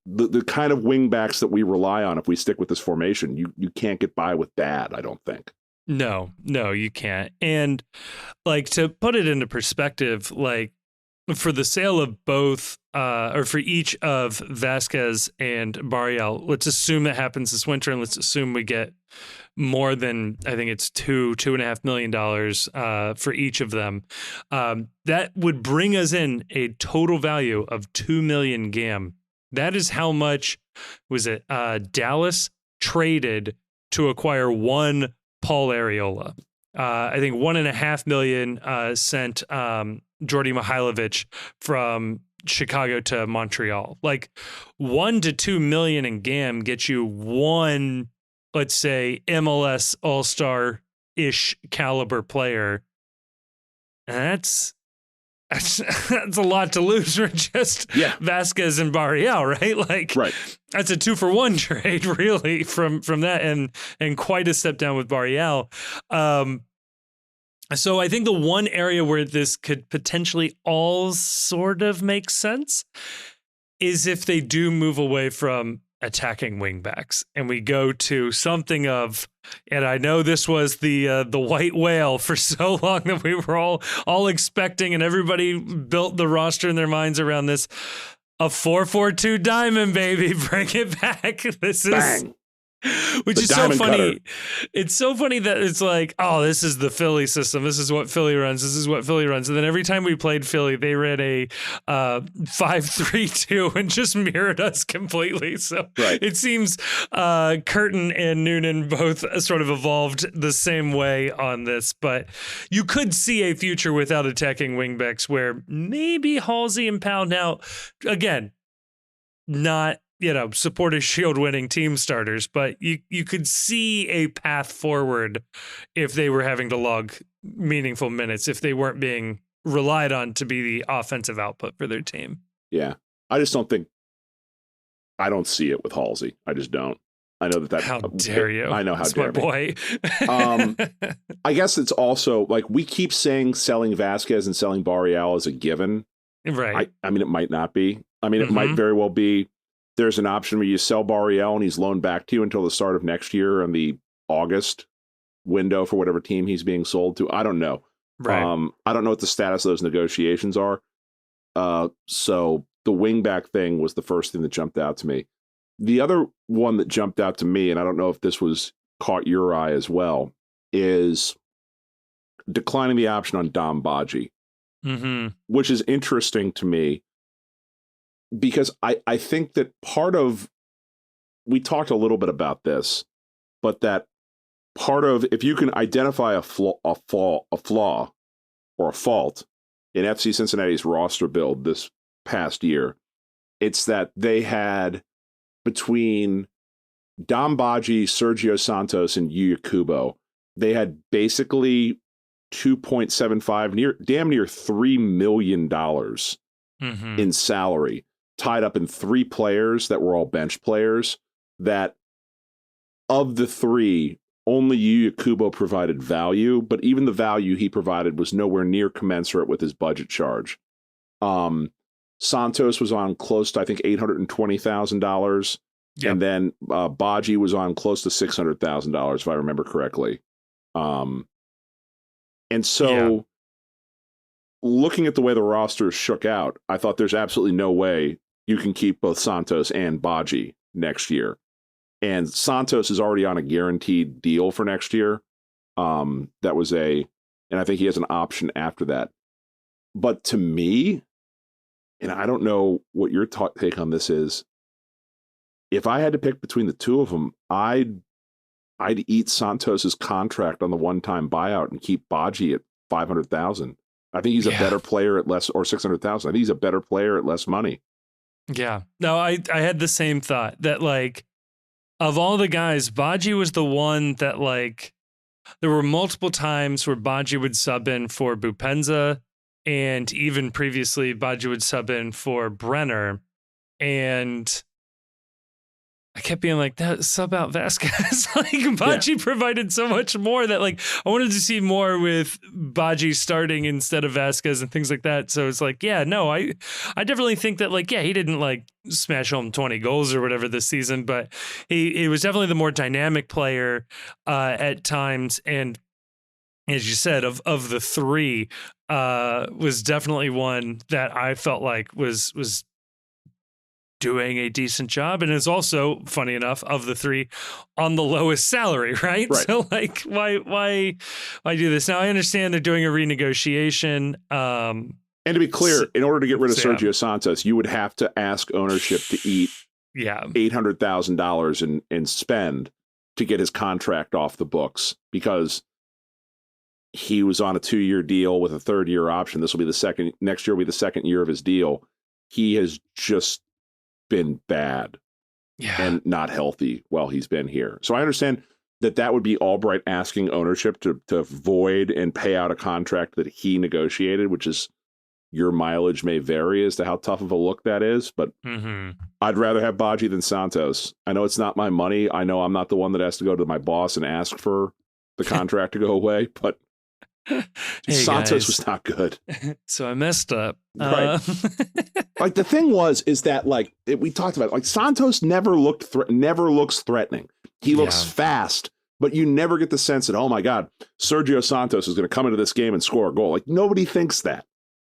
the kind of wingbacks that we rely on if we stick with this formation. You can't get by with bad, I don't think. No, you can't. And like, to put it into perspective, like, for the sale of both, or for each of Vasquez and Barreal, let's assume that happens this winter, and let's assume we get more than, I think it's $2.5 million for each of them. That would bring us in a total value of $2 million GAM. That is how much Dallas traded to acquire one Paul Arriola. I think $1.5 million sent Jordi Mihailovic from Chicago to Montreal. Like, $1 to $2 million in GAM gets you one, let's say, MLS All-Star-ish caliber player. And that's a lot to lose for just Vasquez and Barreal, right? Like, that's a 2-for-1 trade, really, from that, and quite a step down with Barreal. So I think the one area where this could potentially all sort of make sense is if they do move away from attacking wingbacks and we go to something of, and I know this was the white whale for so long that we were all expecting, and everybody built the roster in their minds around this, a 4-4-2 diamond, baby. Bring it back. This is Bang. Which is so funny. It's so funny that it's like, oh, this is the Philly system. This is what Philly runs. This is what Philly runs. And then every time we played Philly, they ran a 5-3-2 and just mirrored us completely. So it seems Curtin and Noonan both sort of evolved the same way on this. But you could see a future without attacking wingbacks where maybe Halsey and Powell, now, again, not Supporters Shield winning team starters, but you could see a path forward if they were having to log meaningful minutes, if they weren't being relied on to be the offensive output for their team. Yeah. I don't see it with Halsey. I just don't. I know that. How dare you? I know how That's dare my boy. I guess it's also like we keep saying selling Vasquez and selling Barreal is a given. Right. I mean, it might not be. I mean, it might very well be. There's an option where you sell Barreal and he's loaned back to you until the start of next year on the August window for whatever team he's being sold to. I don't know. Right. I don't know what the status of those negotiations are. So the wingback thing was the first thing that jumped out to me. The other one that jumped out to me, and I don't know if this was caught your eye as well, is declining the option on Dom Badji, which is interesting to me because I think that part of, we talked a little bit about this, but that part of, if you can identify a flaw or a fault in FC Cincinnati's roster build this past year, it's that they had, between Dom Badji, Sergio Santos, and Yuya Kubo, they had basically 2.75, damn near $3 million in salary tied up in 3 players that were all bench players, that of the 3, only Yuya Kubo provided value, but even the value he provided was nowhere near commensurate with his budget charge. Santos was on close to, I think, $820,000. Yep. And then Badji was on close to $600,000, if I remember correctly. And so looking at the way the roster shook out, I thought there's absolutely no way you can keep both Santos and Badji next year. And Santos is already on a guaranteed deal for next year. And I think he has an option after that. But to me, and I don't know what your take on this is, if I had to pick between the two of them, I'd eat Santos's contract on the one-time buyout and keep Badji at $500,000. I think he's a better player at less, or $600,000. I think he's a better player at less money. Yeah. No, I had the same thought that, like, of all the guys, Badji was the one that, like, there were multiple times where Badji would sub in for Bupenza, and even previously Badji would sub in for Brenner, and I kept being like, that sub out Vasquez. Like, Badji provided so much more that, like, I wanted to see more with Badji starting instead of Vasquez and things like that. So it's like, I definitely think that, like, he didn't, like, smash home 20 goals or whatever this season, but he was definitely the more dynamic player at times. And as you said, of the 3, was definitely one that I felt like was doing a decent job, and is also, funny enough, of the 3, on the lowest salary, right? So, like, why do this? Now, I understand they're doing a renegotiation. And to be clear, in order to get rid of Sergio Santos, you would have to ask ownership to eat $800,000 and spend to get his contract off the books, because he was on a 2-year deal with a 3rd-year option. Next year will be the 2nd year of his deal. He has just been bad and not healthy while he's been here. So I understand that would be Albright asking ownership to void and pay out a contract that he negotiated, which is, your mileage may vary as to how tough of a look that is, but I'd rather have Badji than Santos. I know it's not my money. I know I'm not the one that has to go to my boss and ask for the contract to go away, but Santos was not good. So I messed up. Right. Like, the thing is that, like, we talked about, like, Santos never looks threatening. He looks fast, but you never get the sense that, oh my God, Sergio Santos is going to come into this game and score a goal. Like, nobody thinks that.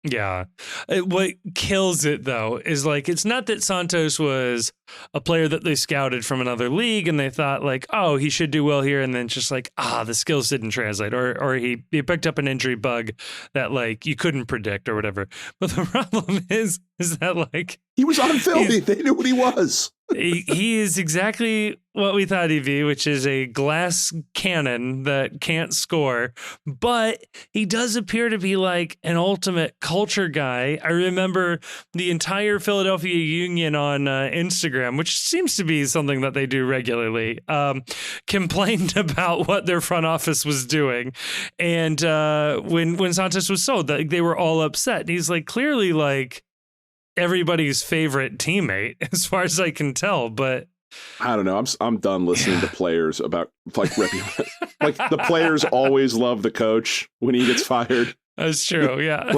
Yeah. What kills it, though, is, like, it's not that Santos was a player that they scouted from another league and they thought, like, oh, he should do well here, and then just like, the skills didn't translate, or he picked up an injury bug that, like, you couldn't predict or whatever. But the problem is that, like, he was on film. They knew what he was. He is exactly what we thought he'd be, which is a glass cannon that can't score. But he does appear to be, like, an ultimate culture guy. I remember the entire Philadelphia Union on Instagram, which seems to be something that they do regularly, complained about what their front office was doing. And when Santos was sold, they were all upset. And he's, like, clearly, like, everybody's favorite teammate, as far as I can tell, but I don't know. I'm done listening to players about like like the players always love the coach when he gets fired. That's true. Yeah.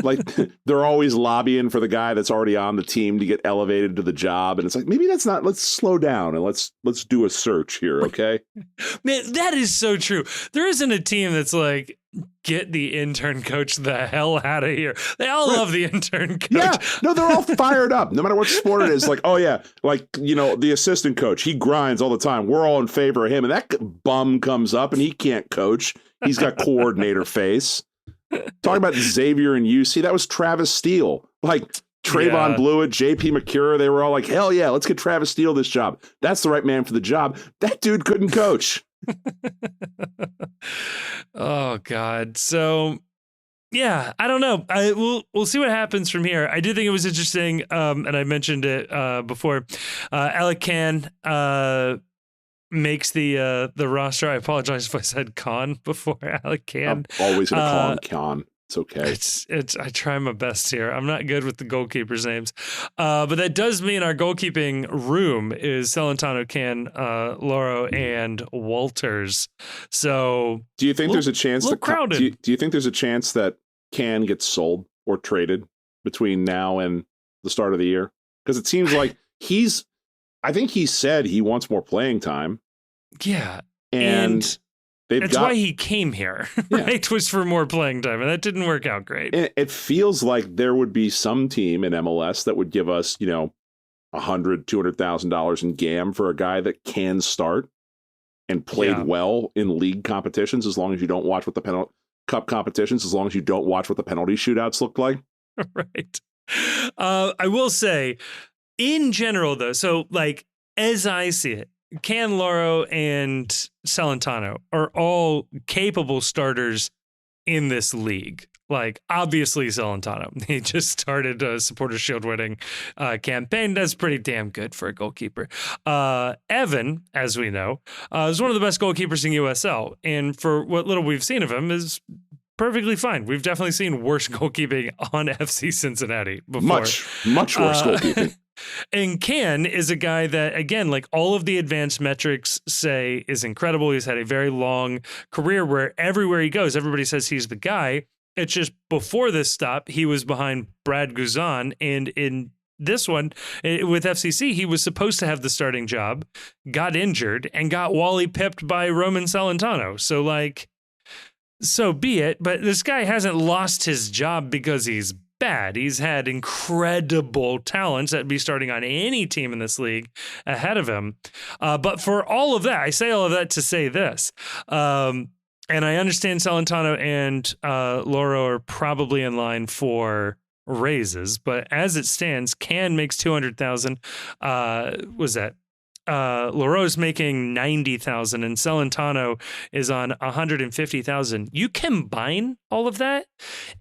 like they're always lobbying for the guy that's already on the team to get elevated to the job. And it's like, maybe that's not, let's slow down and let's do a search here. Okay. Man, that is so true. There isn't a team that's like, get the intern coach the hell out of here. They all love the intern coach. Yeah. No, they're all fired up. No matter what sport it is. Like, oh yeah. Like, the assistant coach, he grinds all the time. We're all in favor of him. And that bum comes up and he can't coach. He's got coordinator face. Talking about Xavier and UC, that was Travis Steele. Like Trayvon Blewett, JP McCure, they were all like, hell yeah, let's get Travis Steele this job. That's the right man for the job. That dude couldn't coach. Oh, God. So, yeah, I don't know. We'll see what happens from here. I did think it was interesting, and I mentioned it before. Alec Can makes the roster. I apologize if I said Khan before. Alec Can. I'm always going to call him Khan. It's okay. It's. I try my best here. I'm not good with the goalkeepers' names, but that does mean our goalkeeping room is Celentano, Can, Loro, and Walters. So, do you think there's a chance that crowded? Do you think there's a chance that Can gets sold or traded between now and the start of the year? Because it seems like I think he said he wants more playing time. Yeah, and that's why he came here, right? Was for more playing time, and that didn't work out great. And it feels like there would be some team in MLS that would give us, $100,000, $200,000 in GAM for a guy that can start and played well in league competitions, as long as you don't watch what the cup competitions, as long as you don't watch what the penalty shootouts look like. Right. I will say, in general, though, so like as I see it, Can, Loro, and Celentano are all capable starters in this league. Like, obviously, Celentano. He just started a Supporters Shield winning campaign. That's pretty damn good for a goalkeeper. Evan, as we know, is one of the best goalkeepers in USL. And for what little we've seen of him is perfectly fine. We've definitely seen worse goalkeeping on FC Cincinnati before. Much worse goalkeeping. And Can is a guy that, again, like all of the advanced metrics say is incredible. He's had a very long career where everywhere he goes, everybody says he's the guy. It's just before this stop, he was behind Brad Guzan. And in this one, with FCC, he was supposed to have the starting job, got injured, and got Wally pipped by Roman Celentano. So, like, so be it. But this guy hasn't lost his job because he's bad. He's had incredible talents that'd be starting on any team in this league ahead of him. But for all of that, I say all of that to say this. And I understand Celentano and Loro are probably in line for raises, but as it stands, Can makes 200,000. Was that? Loro's making 90,000 and Celentano is on 150,000. You combine all of that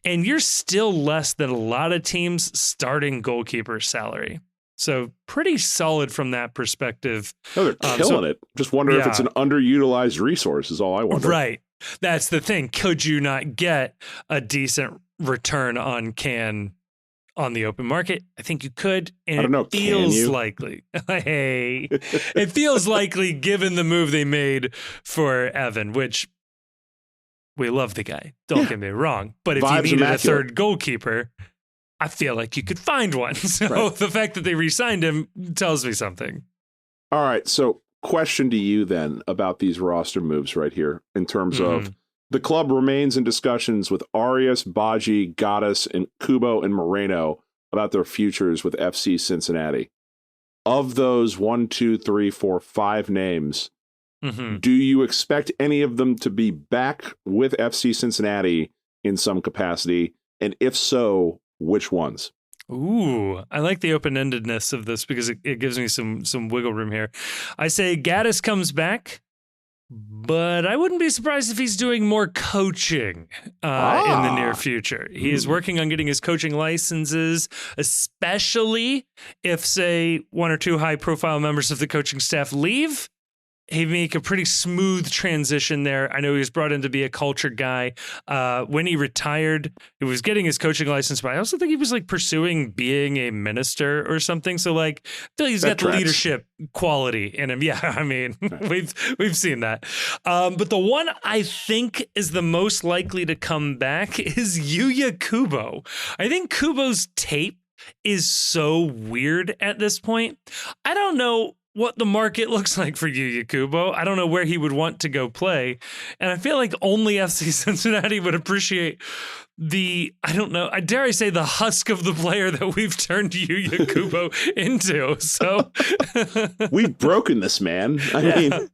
and you're still less than a lot of teams' starting goalkeeper salary. So pretty solid from that perspective. Oh, they're killing it. Just wonder if it's an underutilized resource is all I wonder. Right. That's the thing. Could you not get a decent return on Can on the open market? I think you could, and I don't know, it feels likely. Hey, it feels likely given the move they made for Evan, which we love the guy. Don't get me wrong, but if you needed a third goalkeeper, I feel like you could find one. So the fact that they re-signed him tells me something. All right, so question to you then about these roster moves right here in terms of the club remains in discussions with Arias, Baji, Gaddis, and Kubo and Moreno about their futures with FC Cincinnati. Of those 1, 2, 3, 4, 5 names, do you expect any of them to be back with FC Cincinnati in some capacity? And if so, which ones? Ooh, I like the open-endedness of this because it gives me some wiggle room here. I say Gaddis comes back, but I wouldn't be surprised if he's doing more coaching in the near future. He is working on getting his coaching licenses, especially if, say, 1 or 2 high-profile members of the coaching staff leave. he make a pretty smooth transition there. I know he was brought in to be a culture guy. When he retired, he was getting his coaching license, but I also think he was like pursuing being a minister or something. So like, I feel like he's got the leadership quality in him. Yeah, I mean, we've seen that. But the one I think is the most likely to come back is Yuya Kubo. I think Kubo's tape is so weird at this point. I don't know what the market looks like for Yuya Kubo. I don't know where he would want to go play. And I feel like only FC Cincinnati would appreciate I don't know, I dare I say the husk of the player that we've turned Yuya Kubo into. So we've broken this man. I mean,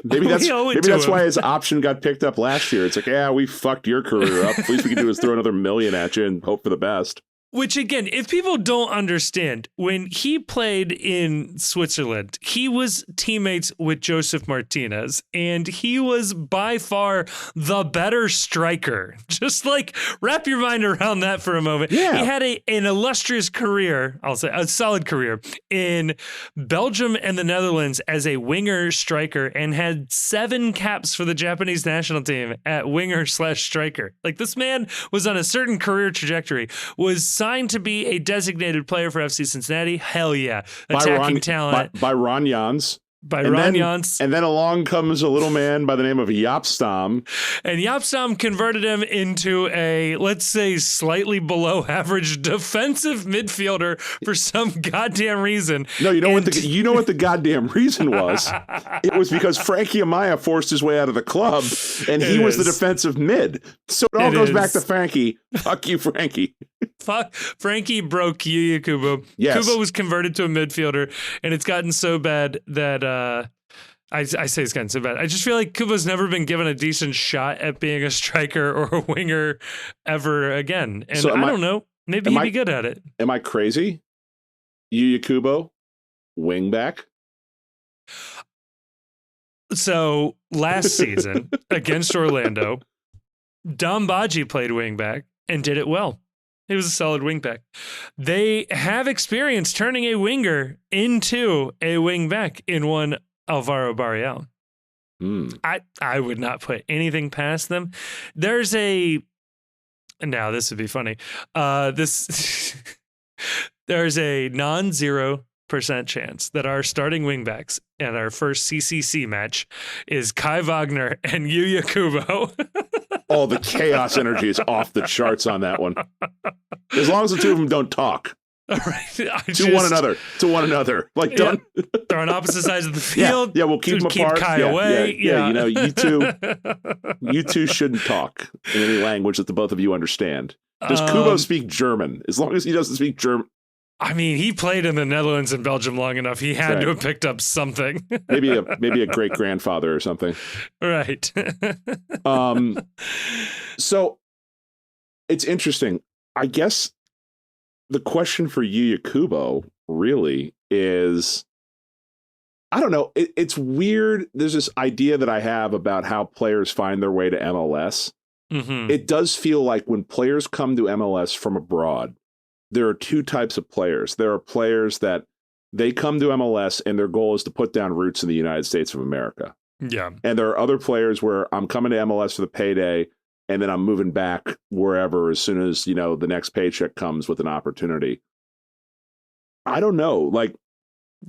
maybe that's why his option got picked up last year. It's like, yeah, we fucked your career up. At least we can do is throw another $1 million at you and hope for the best. Which, again, if people don't understand, when he played in Switzerland, he was teammates with Joseph Martinez, and he was by far the better striker. Just like wrap your mind around that for a moment. Yeah. He had an illustrious career, I'll say a solid career, in Belgium and the Netherlands as a winger striker, and had 7 caps for the Japanese national team at winger/striker. Like, this man was on a certain career trajectory, was signed to be a designated player for FC Cincinnati. Hell yeah. Attacking talent. By Ron Jans. Jans. And then along comes a little man by the name of Yapstam. And Yapstam converted him into a, let's say, slightly below average defensive midfielder for some goddamn reason. No, you know what the goddamn reason was? It was because Frankie Amaya forced his way out of the club, and he was the defensive mid. So it all goes back to Frankie. Fuck you, Frankie. Fuck. Frankie broke Yuya Kubo. Yes. Kubo was converted to a midfielder, and it's gotten so bad that I say it's gotten so bad. I just feel like Kubo's never been given a decent shot at being a striker or a winger ever again. And so I don't know. Maybe he'd be good at it. Am I crazy? Yuya Kubo, wing back? So last season against Orlando, Dom Badji played wing back and did it well. He was a solid wing back. They have experience turning a winger into a wing back in one Alvaro Barreal. I would not put anything past them. There's now this would be funny. There's a non-0% chance that our starting wingbacks at our first CCC match is Kai Wagner and Yuya Kubo. Oh, the chaos energy is off the charts on that one. As long as the two of them don't talk. All right. To one another. Like, don't. They're on opposite sides of the field. Yeah, we'll keep them apart. Kai away. Yeah, you know, you two shouldn't talk in any language that the both of you understand. Does Kubo speak German? As long as he doesn't speak German. I mean, he played in the Netherlands and Belgium long enough. He had to have picked up something. maybe a great grandfather or something. Right. So it's interesting. I guess the question for Yuya Kubo really is, I don't know. It's weird. There's this idea that I have about how players find their way to MLS. Mm-hmm. It does feel like when players come to MLS from abroad, there are 2 types of players. There are players that they come to MLS and their goal is to put down roots in the United States of America. Yeah. And there are other players where I'm coming to MLS for the payday and then I'm moving back wherever as soon as, you know, the next paycheck comes with an opportunity. I don't know. Like,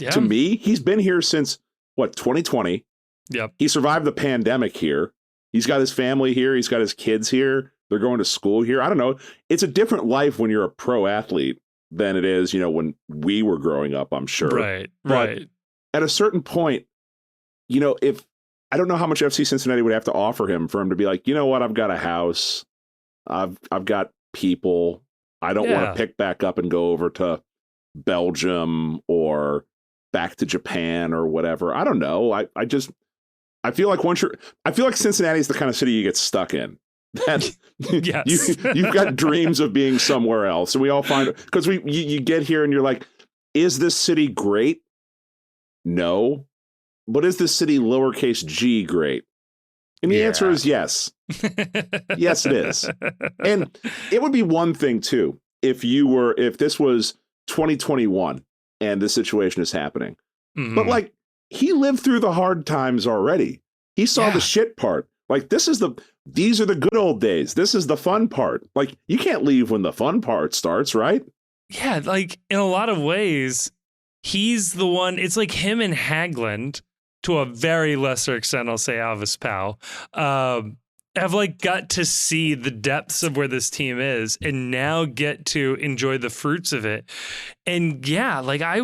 to me, he's been here since, 2020? Yep. He survived the pandemic here. He's got his family here. He's got his kids here. They're going to school here. I don't know. It's a different life when you're a pro athlete than it is, you know, when we were growing up, I'm sure. Right. At a certain point, you know, I don't know how much FC Cincinnati would have to offer him for him to be like, you know what, I've got a house. I've got people. I don't want to pick back up and go over to Belgium or back to Japan or whatever. I don't know. I feel like Cincinnati is the kind of city you get stuck in. That you've got dreams of being somewhere else. And we all find, because you get here and you're like, is this city great? No. But is this city lowercase g great? And the answer is yes. Yes, it is. And it would be one thing too, if this was 2021 and this situation is happening. Mm-hmm. But like, he lived through the hard times already. He saw the shit part. Like, these are the good old days. This is the fun part. Like, you can't leave when the fun part starts, right? Yeah, like in a lot of ways, he's the one. It's like him and Haglund, to a very lesser extent, I'll say Alvis Powell, have like got to see the depths of where this team is and now get to enjoy the fruits of it. And yeah, like I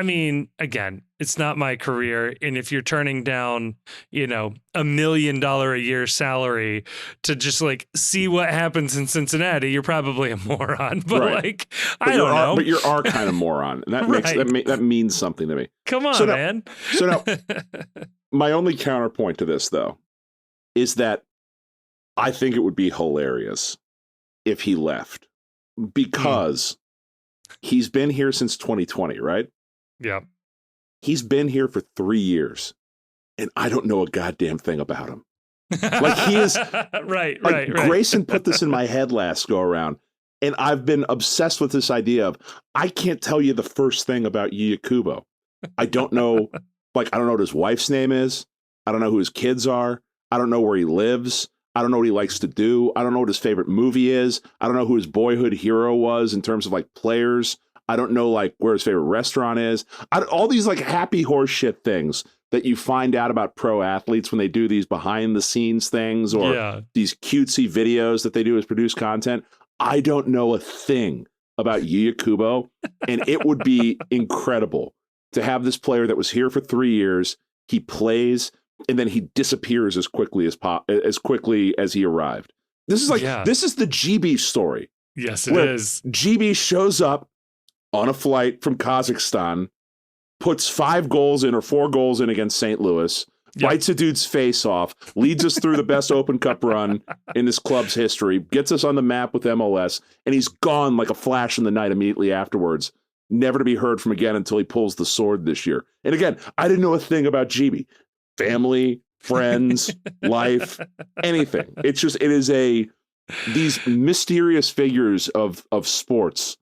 mean, again, it's not my career. And if you're turning down, $1 million a year salary to just like see what happens in Cincinnati, you're probably a moron. But like, I don't know. But you are kind of moron. And that that means something to me. Come on, man. So now, my only counterpoint to this, though, is that I think it would be hilarious if he left, because he's been here since 2020, right? Yeah. He's been here for 3 years, and I don't know a goddamn thing about him. Like, he is right. Grayson put this in my head last go around, and I've been obsessed with this idea of, I can't tell you the first thing about Yuya Kubo. I don't know, I don't know what his wife's name is. I don't know who his kids are. I don't know where he lives. I don't know what he likes to do. I don't know what his favorite movie is. I don't know who his boyhood hero was in terms of like players. I don't know like where his favorite restaurant is. All these like happy horse shit things that you find out about pro athletes when they do these behind the scenes things or these cutesy videos that they do as produced content. I don't know a thing about Yuya Kubo, and it would be incredible to have this player that was here for 3 years. He plays, and then he disappears as quickly as he arrived. This is this is the GB story. Yes, it is. GB shows up on a flight from Kazakhstan, puts 5 goals in or 4 goals in against St. Louis, bites a dude's face off, leads us through the best Open Cup run in this club's history, gets us on the map with MLS, and he's gone like a flash in the night immediately afterwards, never to be heard from again until he pulls the sword this year. And again, I didn't know a thing about GB. Family, friends, life, anything. It is these mysterious figures of sports.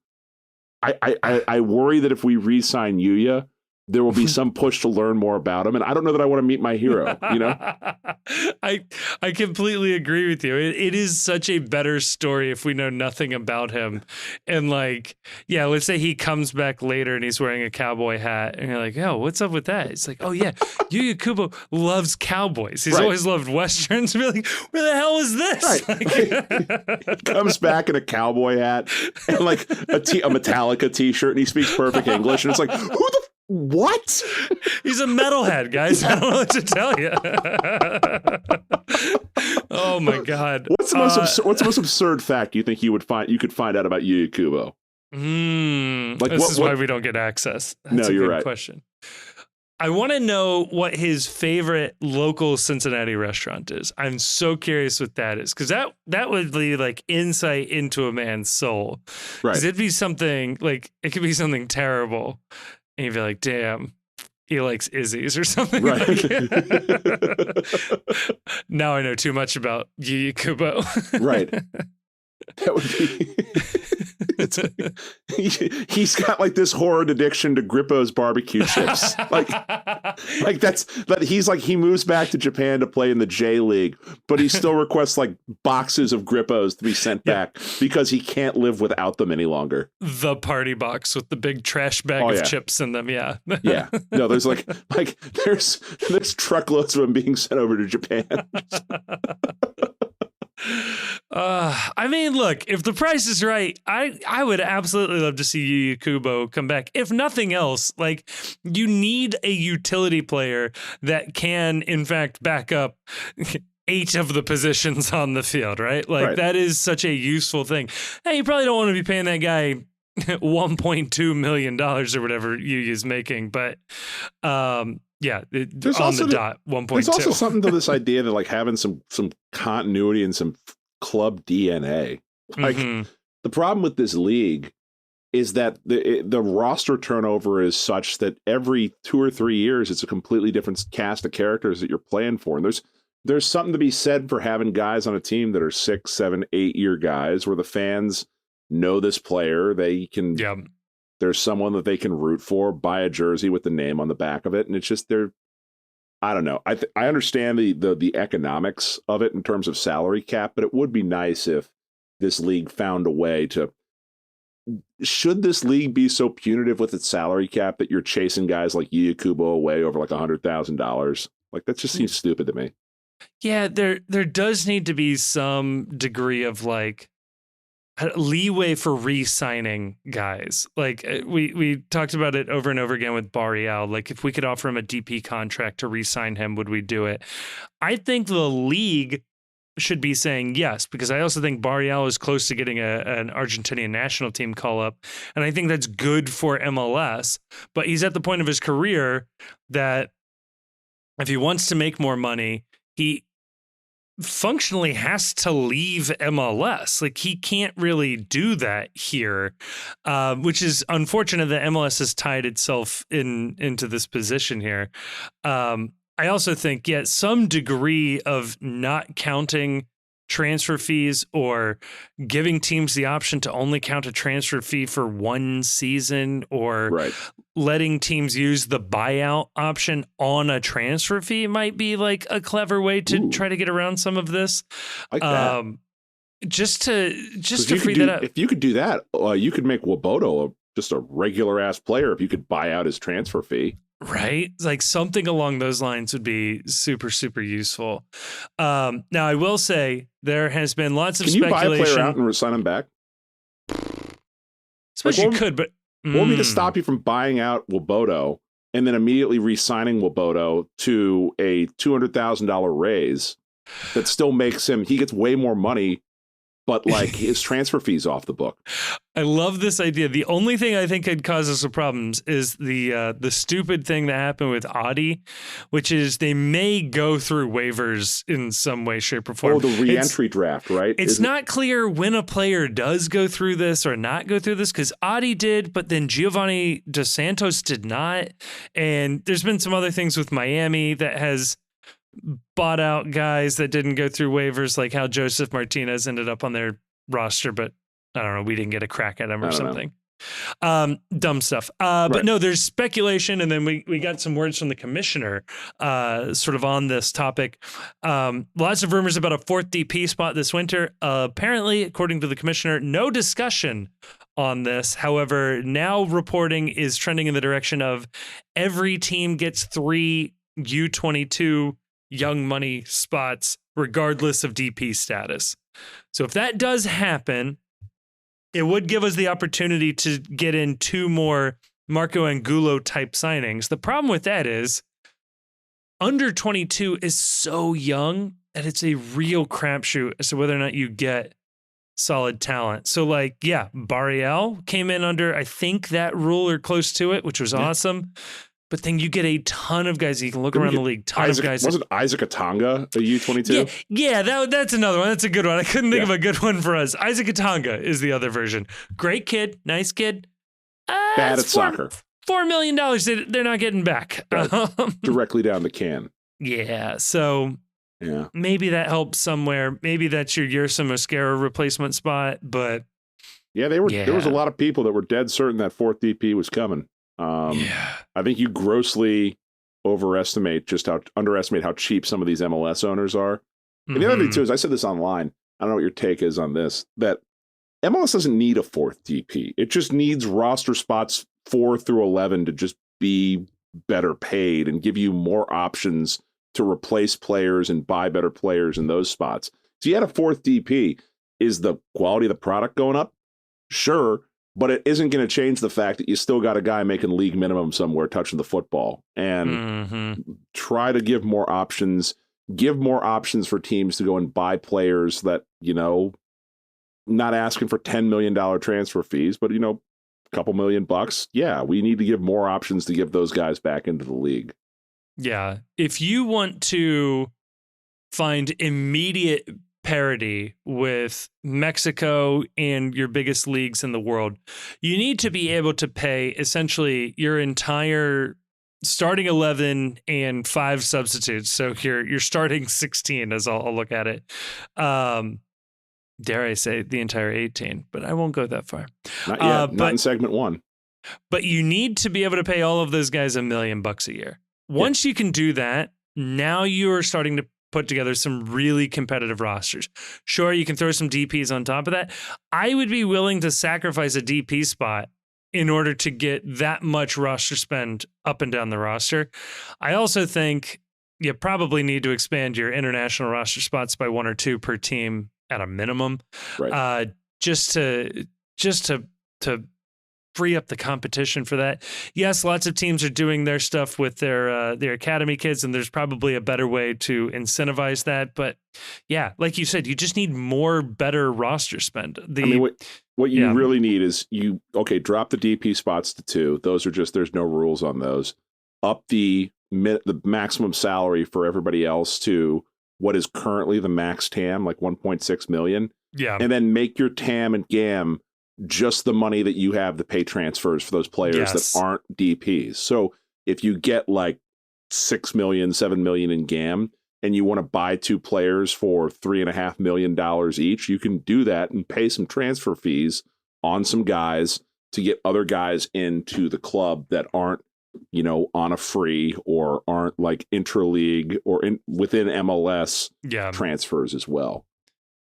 I worry that if we re-sign Yuya, there will be some push to learn more about him. And I don't know that I want to meet my hero, I completely agree with you. It is such a better story if we know nothing about him. And like, yeah, let's say he comes back later and he's wearing a cowboy hat and you're like, oh, what's up with that? It's like, oh yeah, Yuya Kubo loves cowboys. He's always loved Westerns. We're like, where the hell is this? Right. He comes back in a cowboy hat and like a Metallica t-shirt, and he speaks perfect English. And it's like, who the what? He's a metalhead, guys. I don't know what to tell you. Oh my God! What's the most absurd fact you think you could find out about Yuya Kubo? This is why we don't get access. That's you're right. Question. I want to know what his favorite local Cincinnati restaurant is. I'm so curious what that is, because that would be like insight into a man's soul. Right? Because it'd be something like, it could be something terrible. And you'd be like, damn, he likes Izzy's or something. Right. Now I know too much about Yuya Kubo. Right. That would be... he's got like this horrid addiction to Grippo's barbecue chips. He moves back to Japan to play in the J League, but he still requests like boxes of Grippos to be sent back because he can't live without them any longer. The party box with the big trash bag of chips in them. Yeah. Yeah. No, there's there's truckloads of them being sent over to Japan. I mean, look, if the price is right, I would absolutely love to see Yuya Kubo come back. If nothing else, like, you need a utility player that can, in fact, back up 8 of the positions on the field, right? Like, that is such a useful thing. Hey, you probably don't want to be paying that guy $1.2 million or whatever Yuya's making, but yeah, there's on the dot 1.2. There's also something to this idea that like having some continuity and some club DNA. Like the problem with this league is that the roster turnover is such that every 2 or 3 years it's a completely different cast of characters that you're playing for, and there's something to be said for having guys on a team that are 6, 7, 8 year guys where the fans know this player. They can There's someone that they can root for, buy a jersey with the name on the back of it, and it's just I don't know. I understand the economics of it in terms of salary cap, but it would be nice if this league found a way to. Should this league be so punitive with its salary cap that you're chasing guys like Yuya Kubo away over like $100,000? Like, that just seems stupid to me. Yeah, there does need to be some degree of like leeway for re-signing guys. Like we talked about it over and over again with Barrial. Like, if we could offer him a DP contract to re-sign him, would we do it? I think the league should be saying yes, because I also think Barrial is close to getting an Argentinian national team call up, and I think that's good for MLS. But he's at the point of his career that if he wants to make more money, he functionally has to leave MLS. Like, he can't really do that here, which is unfortunate that MLS has tied itself into this position here. I also think, some degree of not counting transfer fees or giving teams the option to only count a transfer fee for one season, or letting teams use the buyout option on a transfer fee might be like a clever way to try to get around some of this. Like that. Just to free that up. If you could do that, you could make Wobodo just a regular ass player if you could buy out his transfer fee. Right? Like, something along those lines would be super, super useful. Now, I will say there has been lots of speculation. Can you buy a player out and sign him back? Suppose you could, but... Want me to stop you from buying out Wobodo and then immediately re-signing Wobodo to a $200,000 raise that still makes him... He gets way more money, but like his transfer fees off the book. I love this idea. The only thing I think could cause us some problems is the stupid thing that happened with Adi, which is they may go through waivers in some way, shape, or form. Oh, the re-entry draft, right? It's not clear when a player does go through this or not go through this, because Adi did, but then Giovanni Dos Santos did not. And there's been some other things with Miami that has bought out guys that didn't go through waivers, like how Joseph Martinez ended up on their roster, but I don't know, we didn't get a crack at him or something. Dumb stuff. But no, there's speculation, and then we got some words from the commissioner sort of on this topic. Lots of rumors about a fourth DP spot this winter. Apparently, according to the commissioner, no discussion on this. However, now reporting is trending in the direction of every team gets 3 U22 young money spots, regardless of DP status. So if that does happen, it would give us the opportunity to get in 2 more Marco Angulo type signings. The problem with that is under 22 is so young that it's a real crapshoot as to whether or not you get solid talent. So like, Barrial came in under, I think, that rule or close to it, which was awesome. But then you get a ton of guys. You can look around the league. Ton of guys. Wasn't Isaac Atanga a U22? Yeah, that's another one. That's a good one. I couldn't think of a good one for us. Isaac Atanga is the other version. Great kid, nice kid. Bad at soccer. $4 million they're not getting back. Directly down the can. Yeah, so maybe that helps somewhere. Maybe that's your Yerson Mosquera replacement spot. But there was a lot of people that were dead certain that fourth DP was coming. I think you grossly underestimate how cheap some of these MLS owners are. And the other thing too is, I said this online, I don't know what your take is on this, that MLS doesn't need a fourth DP. It just needs roster spots 4 through 11 to just be better paid and give you more options to replace players and buy better players in those spots. So you had a fourth DP. Is the quality of the product going up? Sure. But it isn't going to change the fact that you still got a guy making league minimum somewhere touching the football, and try to give more options for teams to go and buy players that, not asking for $10 million transfer fees, but, a couple $1 million. Yeah, we need to give more options to give those guys back into the league. Yeah. If you want to find immediate parity with Mexico and your biggest leagues in the world, you need to be able to pay essentially your entire starting 11 and 5 substitutes. So you're starting 16, as I'll look at it. Dare I say the entire 18, but I won't go that far. Not yet. Not in segment 1. but you need to be able to pay all of those guys $1 million a year. Once you can do that, now you are starting to put together some really competitive rosters. Sure, you can throw some DPs on top of that. I would be willing to sacrifice a DP spot in order to get that much roster spend up and down the roster. I also think you probably need to expand your international roster spots by 1 or 2 per team at a minimum, Right. just to free up the competition for that. Yes, lots of teams are doing their stuff with their academy kids, and there's probably a better way to incentivize that. But yeah, like you said, you just need more better roster spend. What you really need is drop the DP spots to 2. Those are just, there's no rules on those. Up the maximum salary for everybody else to what is currently the max TAM, like 1.6 million. Yeah. And then make your TAM and GAM just the money that you have to pay transfers for those players that aren't DPs. So if you get like 6 million, 7 million in GAM and you want to buy 2 players for $3.5 million each, you can do that and pay some transfer fees on some guys to get other guys into the club that aren't, on a free or aren't like intra-league or within MLS transfers as well.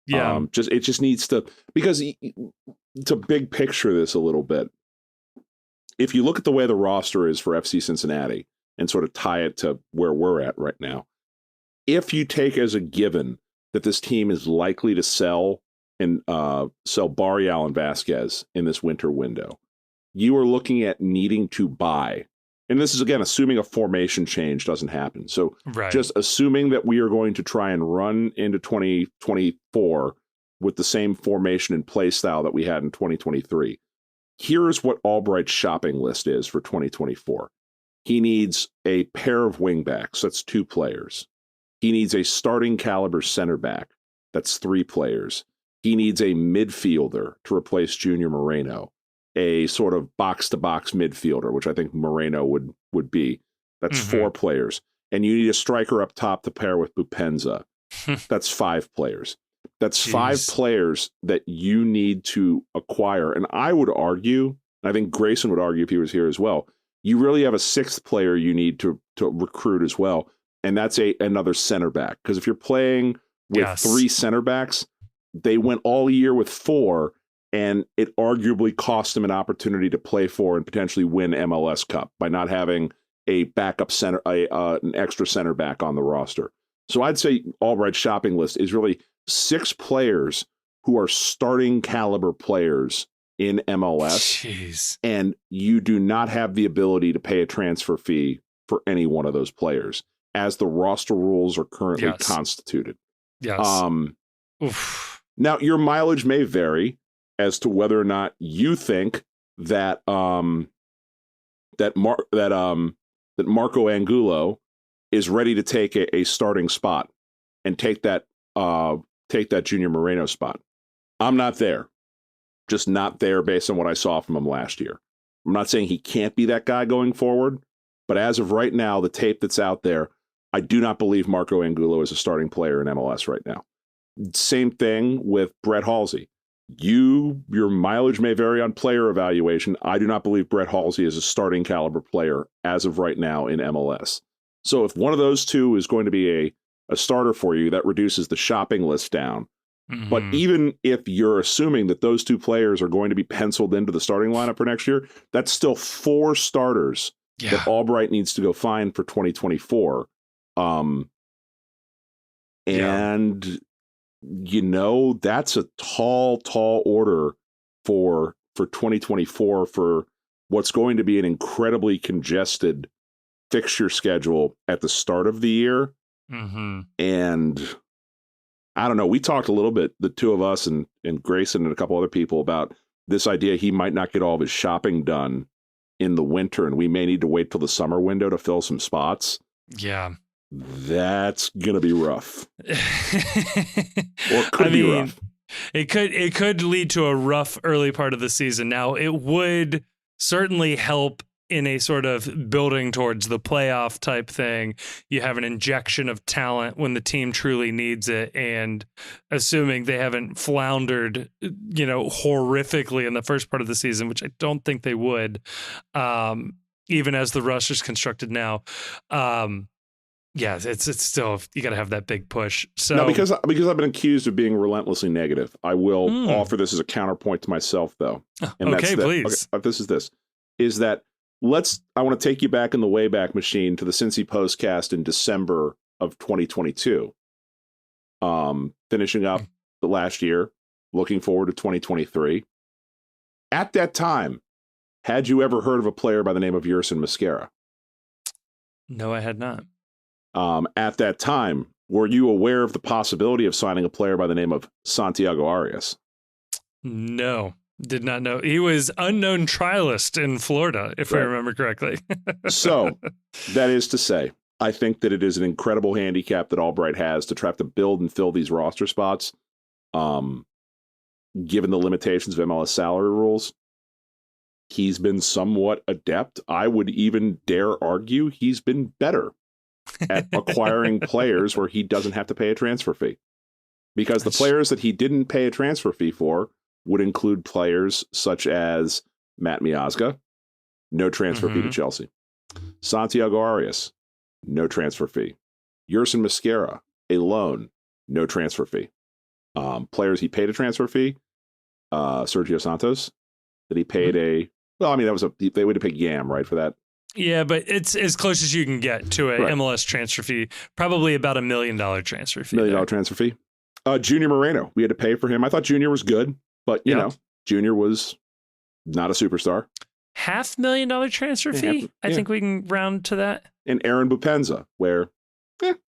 Yeah. It just needs to, because to big picture this a little bit. If you look at the way the roster is for FC Cincinnati and sort of tie it to where we're at right now, if you take as a given that this team is likely to sell Barrial and Vasquez in this winter window, you are looking at needing to buy. And this is, again, assuming a formation change doesn't happen. So just assuming that we are going to try and run into 2024 with the same formation and play style that we had in 2023. Here's what Albright's shopping list is for 2024. He needs a pair of wingbacks. That's 2 players. He needs a starting caliber center back. That's 3 players. He needs a midfielder to replace Junior Moreno, a sort of box-to-box midfielder, which I think Moreno would be. That's 4 players. And you need a striker up top to pair with Bupenza. That's 5 players. That's 5 players that you need to acquire. And I would argue, and I think Grayson would argue if he was here as well, you really have a 6th player you need to recruit as well. And that's another center back. Because if you're playing with 3 center backs, they went all year with 4, and it arguably cost them an opportunity to play for and potentially win MLS Cup by not having a backup center, an extra center back on the roster. So I'd say Albright's shopping list is really 6 players who are starting caliber players in MLS. And you do not have the ability to pay a transfer fee for any one of those players as the roster rules are currently constituted. Now, your mileage may vary as to whether or not you think that that Marco Angulo is ready to take a starting spot and take that Junior Moreno spot. I'm not there. Just not there based on what I saw from him last year. I'm not saying he can't be that guy going forward, but as of right now, the tape that's out there, I do not believe Marco Angulo is a starting player in MLS right now. Same thing with Brett Halsey. Your mileage may vary on player evaluation. I do not believe Brett Halsey is a starting caliber player as of right now in MLS. So if one of those 2 is going to be a starter for you, that reduces the shopping list down. But even if you're assuming that those 2 players are going to be penciled into the starting lineup for next year, that's still 4 starters that Albright needs to go find for 2024. That's a tall order for 2024 for what's going to be an incredibly congested fixture schedule at the start of the year. And I don't know, we talked a little bit, the 2 of us and Grayson and a couple other people, about this idea he might not get all of his shopping done in the winter and we may need to wait till the summer window to fill some spots. That's going to be rough. Or it could be rough. It could lead to a rough early part of the season. Now, it would certainly help in a sort of building towards the playoff type thing. You have an injection of talent when the team truly needs it. And assuming they haven't floundered, horrifically in the first part of the season, which I don't think they would, even as the roster's constructed now. Yeah, it's still, you got to have that big push. So now, because I've been accused of being relentlessly negative, I will offer this as a counterpoint to myself, though. And okay, please. Okay, this is that I want to take you back in the Wayback Machine to the Cincy Postcast in December of 2022. Finishing up the last year, looking forward to 2023. At that time, had you ever heard of a player by the name of Yerson Mosquera? No, I had not. At that time, were you aware of the possibility of signing a player by the name of Santiago Arias? No, did not know. He was unknown trialist in Florida, if I remember correctly. So, that is to say, I think that it is an incredible handicap that Albright has to try to build and fill these roster spots, given the limitations of MLS salary rules. He's been somewhat adept. I would even dare argue he's been better at acquiring players where he doesn't have to pay a transfer fee. Because the players that he didn't pay a transfer fee for would include players such as Matt Miazga, no transfer fee to Chelsea. Santiago Arias, no transfer fee. Yerson Mosquera, a loan, no transfer fee. Players he paid a transfer fee, Sergio Santos, that he paid they would have paid Yam, right, for that. Yeah, but it's as close as you can get to a MLS transfer fee. Probably about $1 million transfer fee. $1 million transfer fee. Junior Moreno, we had to pay for him. I thought Junior was good, but you know, Junior was not a superstar. $500,000 transfer fee? I think we can round to that. And Aaron Bupenza, where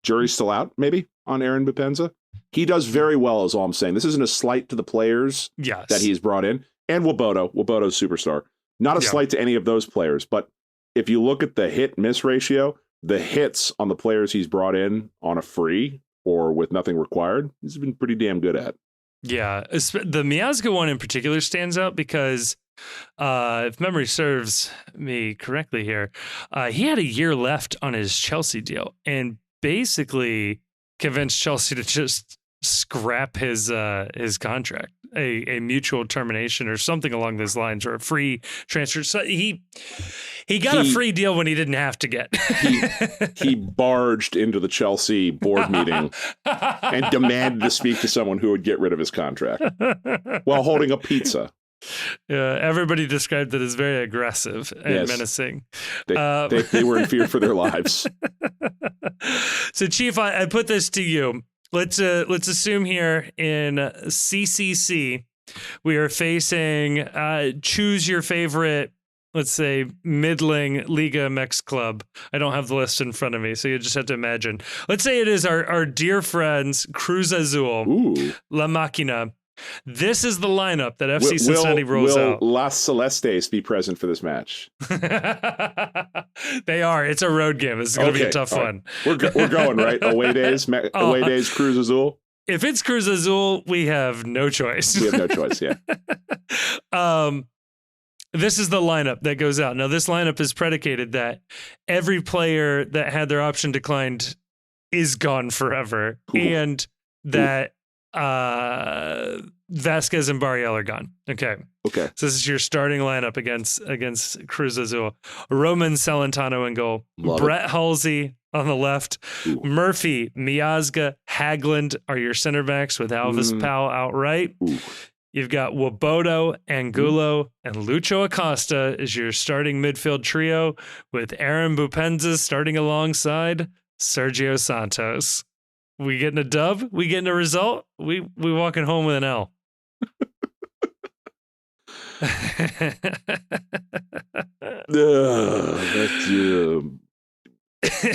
jury's still out, maybe, on Aaron Bupenza. He does very well, is all I'm saying. This isn't a slight to the players that he's brought in. And Nwobodo's superstar. Not a slight to any of those players, but if you look at the hit-miss ratio, the hits on the players he's brought in on a free or with nothing required, he's been pretty damn good at. Yeah, the Miazga one in particular stands out because, if memory serves me correctly here, he had a year left on his Chelsea deal and basically convinced Chelsea to just scrap his contract, a mutual termination or something along those lines, or a free transfer. So he got a free deal when he didn't have to get. he barged into the Chelsea board meeting and demanded to speak to someone who would get rid of his contract while holding a pizza. Yeah, everybody described it as very aggressive and menacing. They were in fear for their lives. So, Chief, I put this to you. Let's assume here in CCC we are facing choose your favorite, let's say, middling Liga MX club. I don't have the list in front of me, so you just have to imagine. Let's say it is our dear friends Cruz Azul, La Máquina. This is the lineup that FC Cincinnati rolls out. Will Las Celestes be present for this match? They are. It's a road game. This is going to be a tough one. We're going, right? Away days, Cruz Azul. If it's Cruz Azul, we have no choice. We have no choice, yeah. This is the lineup that goes out. Now, this lineup is predicated that every player that had their option declined is gone forever, and that Vasquez and Barriel are gone. Okay. So this is your starting lineup against Cruz Azul. Roman Celentano in goal. Brett Halsey on the left. Murphy, Miazga, Hagland are your center backs with Alvis Powell outright. You've got Nwobodo, Angulo, and Lucho Acosta is your starting midfield trio with Aaron Bupenza starting alongside Sergio Santos. We getting a dub? We getting a result? We walking home with an L.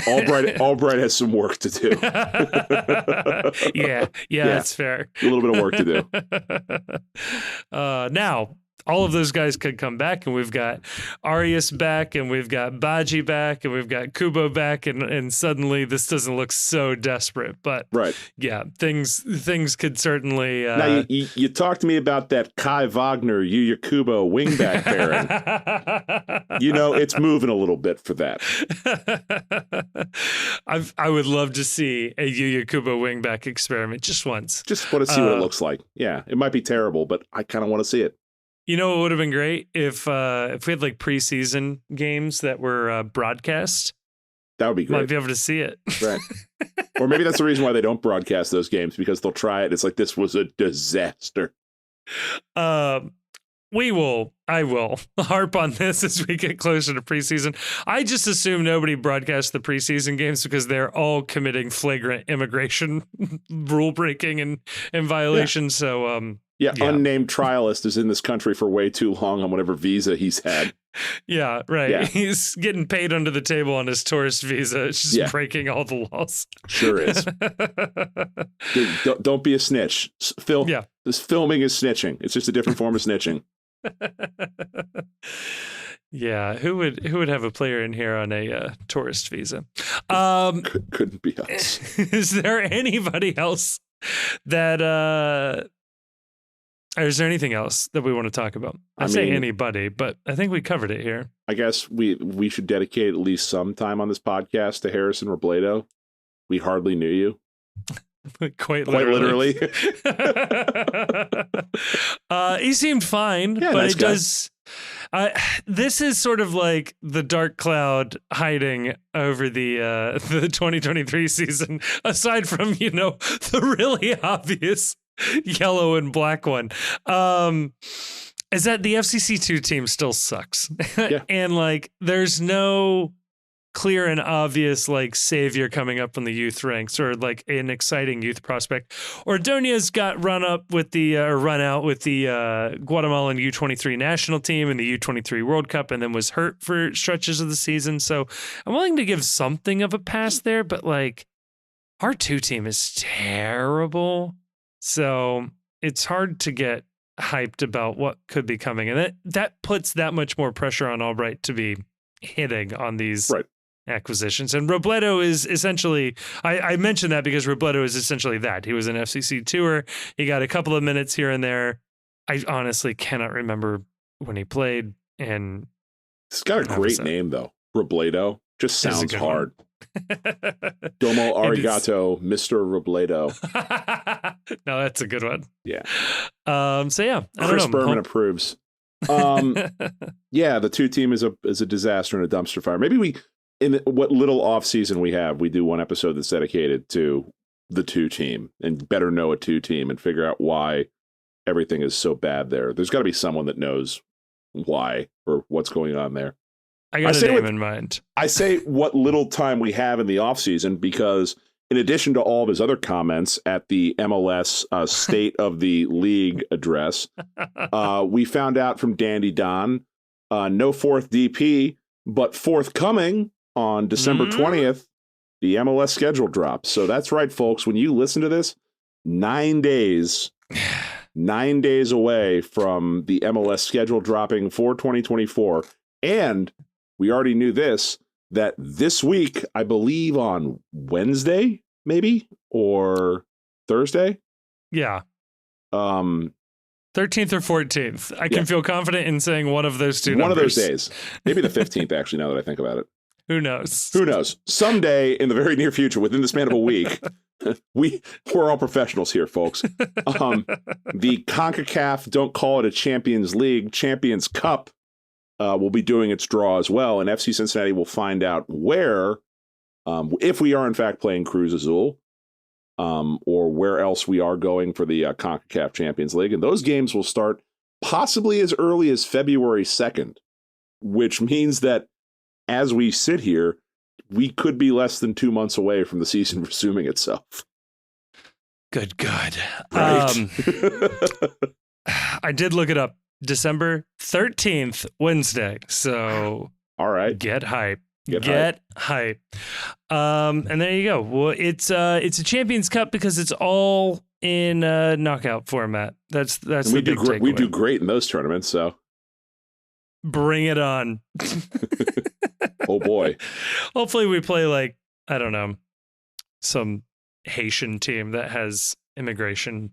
Albright has some work to do. Yeah, that's fair. A little bit of work to do. Now, all of those guys could come back, and we've got Arias back, and we've got Baji back, and we've got Kubo back, and suddenly this doesn't look so desperate. But right, yeah, things could certainly. Now you talked to me about that Kai Wagner Yuya Kubo wingback pairing. It's moving a little bit for that. I would love to see a Yuya Kubo wingback experiment just once. Just want to see what it looks like. Yeah, it might be terrible, but I kind of want to see it. You know, it would have been great if we had like preseason games that were broadcast. That would be great. Might be able to see it. Right. Or maybe that's the reason why they don't broadcast those games, because they'll try it. It's like, this was a disaster. I will harp on this as we get closer to preseason. I just assume nobody broadcasts the preseason games because they're all committing flagrant immigration rule breaking and violations. Yeah. So, yeah, unnamed trialist is in this country for way too long on whatever visa he's had. Yeah, right. Yeah. He's getting paid under the table on his tourist visa. It's just breaking all the laws. Sure is. Dude, don't be a snitch. This filming is snitching. It's just a different form of snitching. Yeah, who would have a player in here on a tourist visa? Couldn't be us. Is there anybody else that or is there anything else that we want to talk about? I say anybody, but I think we covered it here. I guess we should dedicate at least some time on this podcast to Harrison Robledo. We hardly knew you. Quite literally. He seemed fine, but nice does. This is sort of like the dark cloud hiding over the 2023 season. Aside from the really obvious yellow and black one, is that the FCC2 team still sucks. Yeah. And like there's no clear and obvious like savior coming up from the youth ranks or like an exciting youth prospect. Ordonez got run out with the Guatemalan U23 national team and the U23 World Cup, and then was hurt for stretches of the season. So I'm willing to give something of a pass there, but like our 2 team is terrible. So it's hard to get hyped about what could be coming. And that puts that much more pressure on Albright to be hitting on these acquisitions. And Robledo is essentially, I mentioned that because Robledo is essentially that. He was an FCC tour. He got a couple of minutes here and there. I honestly cannot remember when he played. And it's got a great name, though. Robledo. Just sounds hard. Domo arigato, Mr. Robledo. No, that's a good one. Yeah. So yeah, Chris Berman approves. Yeah, the 2 team is a disaster and a dumpster fire. Maybe we, in what little off season we have, we do one episode that's dedicated to the 2 team and better know a 2 team and figure out why everything is so bad there. There's got to be someone that knows why or what's going on there. I got a name in mind. I say what little time we have in the offseason because in addition to all of his other comments at the MLS State of the League address, we found out from Dandy Don, no 4th DP, but forthcoming on December 20th, the MLS schedule drops. So that's right, folks. When you listen to this, 9 days away from the MLS schedule dropping for 2024. And we already knew that this week, I believe on Wednesday, maybe, or Thursday. Yeah. 13th or 14th. I can feel confident in saying one of those 2 numbers. One of those days. Maybe the 15th, actually, now that I think about it. Who knows? Who knows? Someday in the very near future, within the span of a week, we're all professionals here, folks. The CONCACAF, don't call it a Champions League, Champions Cup, will be doing its draw as well, and FC Cincinnati will find out where, if we are in fact playing Cruz Azul, or where else we are going for the CONCACAF Champions League. And those games will start possibly as early as February 2nd, which means that as we sit here, we could be less than 2 months away from the season resuming itself. Good. Right. I did look it up. December 13th, Wednesday. So, all right, get hype. Get hype. And there you go. Well, it's a Champions Cup because it's all in a knockout format. That's and the big takeaway. We do great in those tournaments, so bring it on. Oh boy. Hopefully we play like, I don't know, some Haitian team that has immigration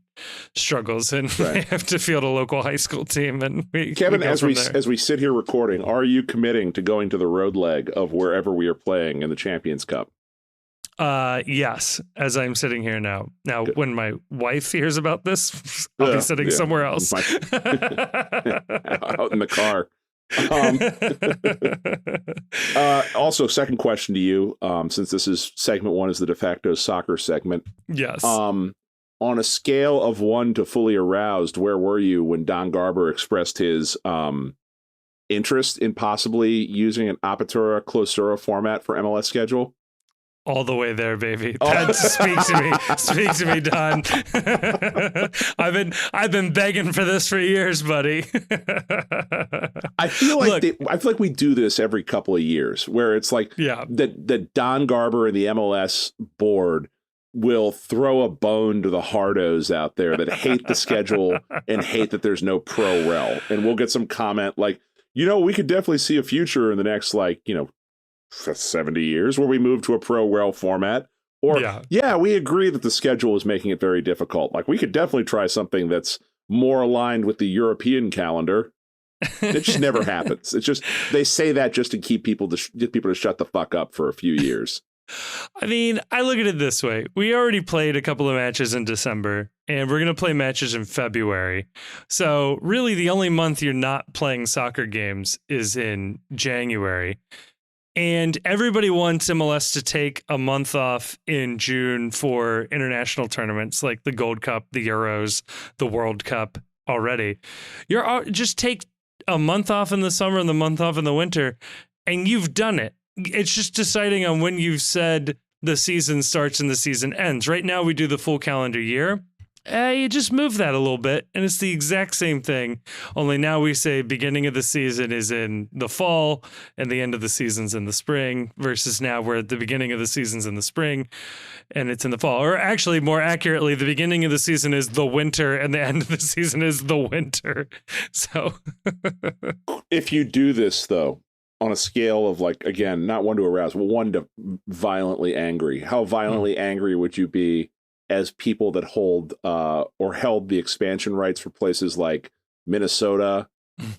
struggles and they have to field a local high school team. And Kevin, as we sit here recording, are you committing to going to the road leg of wherever we are playing in the Champions Cup? Yes, as I'm sitting here now. Now, Good. when my wife hears about this, I'll be sitting somewhere else. Out in the car. Also, second question to you, since this is segment 1 is the de facto soccer segment. Yes. On a scale of 1 to fully aroused, where were you when Don Garber expressed his interest in possibly using an Apertura Clausura format for MLS schedule? All the way there, baby. That speak to me. Speak to me, Don. I've been begging for this for years, buddy. I feel like we do this every couple of years, where it's like that Don Garber and the MLS board will throw a bone to the hardos out there that hate the schedule and hate that there's no pro rel, and we'll get some comment like, we could definitely see a future in the next 70 years where we move to a pro rel format, or we agree that the schedule is making it very difficult. Like, we could definitely try something that's more aligned with the European calendar. It just never happens. It's just, they say that just to get people to shut the fuck up for a few years. I mean, I look at it this way. We already played a couple of matches in December, and we're going to play matches in February. So really the only month you're not playing soccer games is in January. And everybody wants MLS to take a month off in June for international tournaments like the Gold Cup, the Euros, the World Cup already. Just take a month off in the summer and the month off in the winter, and you've done it. It's just deciding on when you've said the season starts and the season ends. Right now we do the full calendar year. You just move that a little bit, and it's the exact same thing. Only now we say beginning of the season is in the fall and the end of the season's in the spring, versus now we're at the beginning of the season's in the spring and it's in the fall. Or actually, more accurately, the beginning of the season is the winter and the end of the season is the winter. So if you do this, though, on a scale of again, not 1 to arouse, but 1 to violently angry, how violently angry would you be as people that hold or held the expansion rights for places like Minnesota,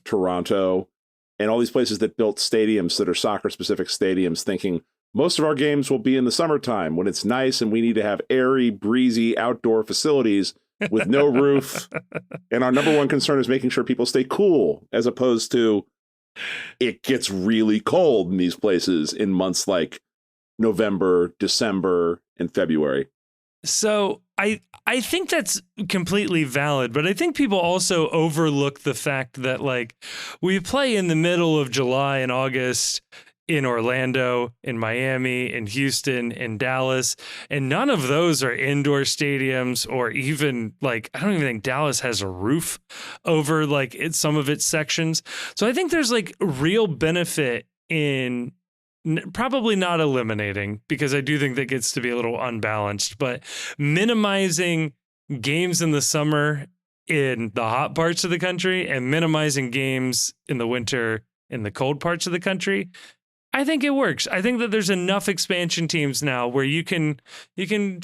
Toronto, and all these places that built stadiums that are soccer-specific stadiums, thinking most of our games will be in the summertime when it's nice and we need to have airy, breezy outdoor facilities with no roof. And our number one concern is making sure people stay cool, as opposed to it gets really cold in these places in months like November, December, and February. So I think that's completely valid, but I think people also overlook the fact that we play in the middle of July and August in Orlando, in Miami, in Houston, in Dallas, and none of those are indoor stadiums, or even I don't even think Dallas has a roof over some of its sections. So I think there's real benefit in probably not eliminating, because I do think that gets to be a little unbalanced, but minimizing games in the summer in the hot parts of the country and minimizing games in the winter in the cold parts of the country. I think it works. I think that there's enough expansion teams now where you can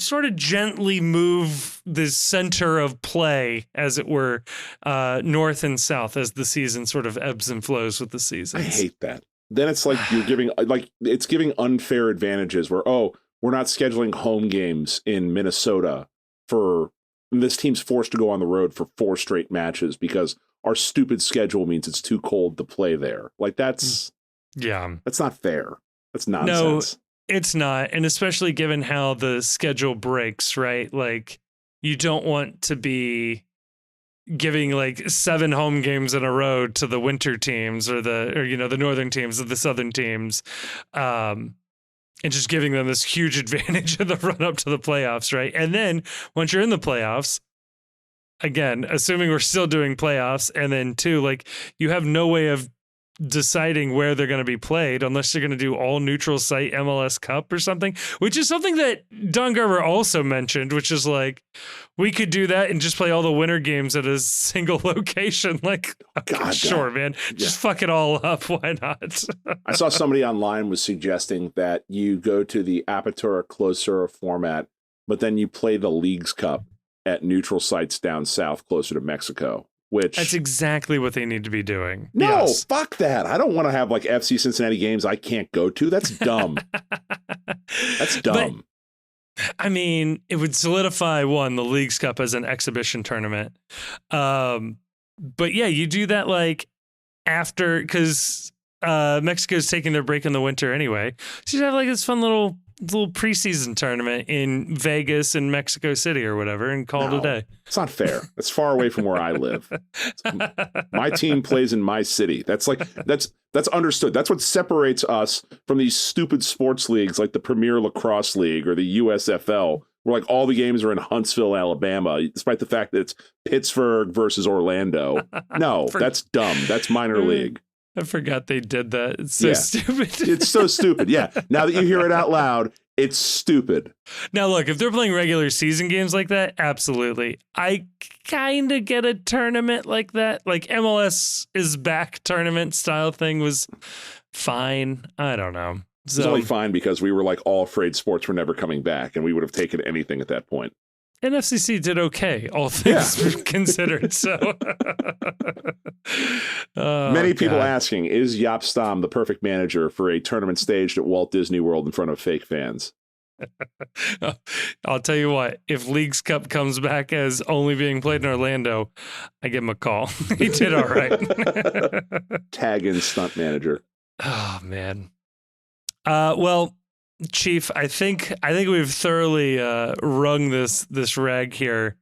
sort of gently move the center of play, as it were, north and south as the season sort of ebbs and flows with the seasons. I hate that. Then it's you're giving it's giving unfair advantages where, we're not scheduling home games in Minnesota for this team's forced to go on the road for 4 straight matches because our stupid schedule means it's too cold to play there. That's not fair. That's nonsense. No, it's not. And especially given how the schedule breaks, right? You don't want to be giving 7 home games in a row to the winter teams or the northern teams or the southern teams, and just giving them this huge advantage in the run up to the playoffs, right? And then once you're in the playoffs, again, assuming we're still doing playoffs, and then 2, you have no way of deciding where they're going to be played unless they're going to do all neutral site MLS Cup or something, which is something that Don Garber also mentioned, which is like, we could do that and just play all the winter games at a single location. Like, okay, sure, man, just fuck it all up. Why not? I saw somebody online was suggesting that you go to the Apertura Clausura format, but then you play the Leagues Cup at neutral sites down south closer to Mexico. Which that's exactly what they need to be doing. No, yes. Fuck that. I don't want to have like FC Cincinnati games I can't go to. That's dumb. That's dumb. But, I mean, it would solidify the Leagues Cup as an exhibition tournament. But yeah, you do that like after, because Mexico's taking their break in the winter anyway. So you have like this fun little preseason tournament in Vegas and Mexico City or whatever and call it a day. It's not fair. It's far away from where I live. My team plays in my city. That's understood. That's what separates us from these stupid sports leagues like the Premier Lacrosse League or the USFL, where like all the games are in Huntsville, Alabama, despite the fact that it's Pittsburgh versus Orlando. No, that's dumb. That's minor league. I forgot they did that. It's so stupid. It's so stupid. Yeah. Now that you hear it out loud, it's stupid. Now, look, if they're playing regular season games like that, absolutely. I kind of get a tournament like that. Like MLS is back tournament style thing was fine. I don't know. So, it's only fine because we were like all afraid sports were never coming back and we would have taken anything at that point. And FCC did okay, all things considered. So many people asking, is Jaap Stam the perfect manager for a tournament staged at Walt Disney World in front of fake fans? I'll tell you what, if Leagues Cup comes back as only being played in Orlando, I give him a call. He did all right. Tag in stunt manager. Oh, man. Well, Chief, I think we've thoroughly wrung this rag here.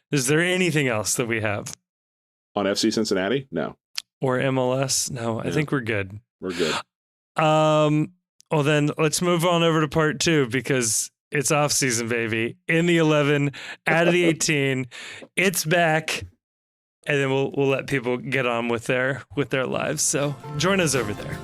Is there anything else that we have on FC Cincinnati? No. Or MLS? No, I think we're good. We're good. Well, then let's move on over to part 2 because it's off season, baby. In the 11, out of the 18, it's back, and then we'll let people get on with their lives. So join us over there.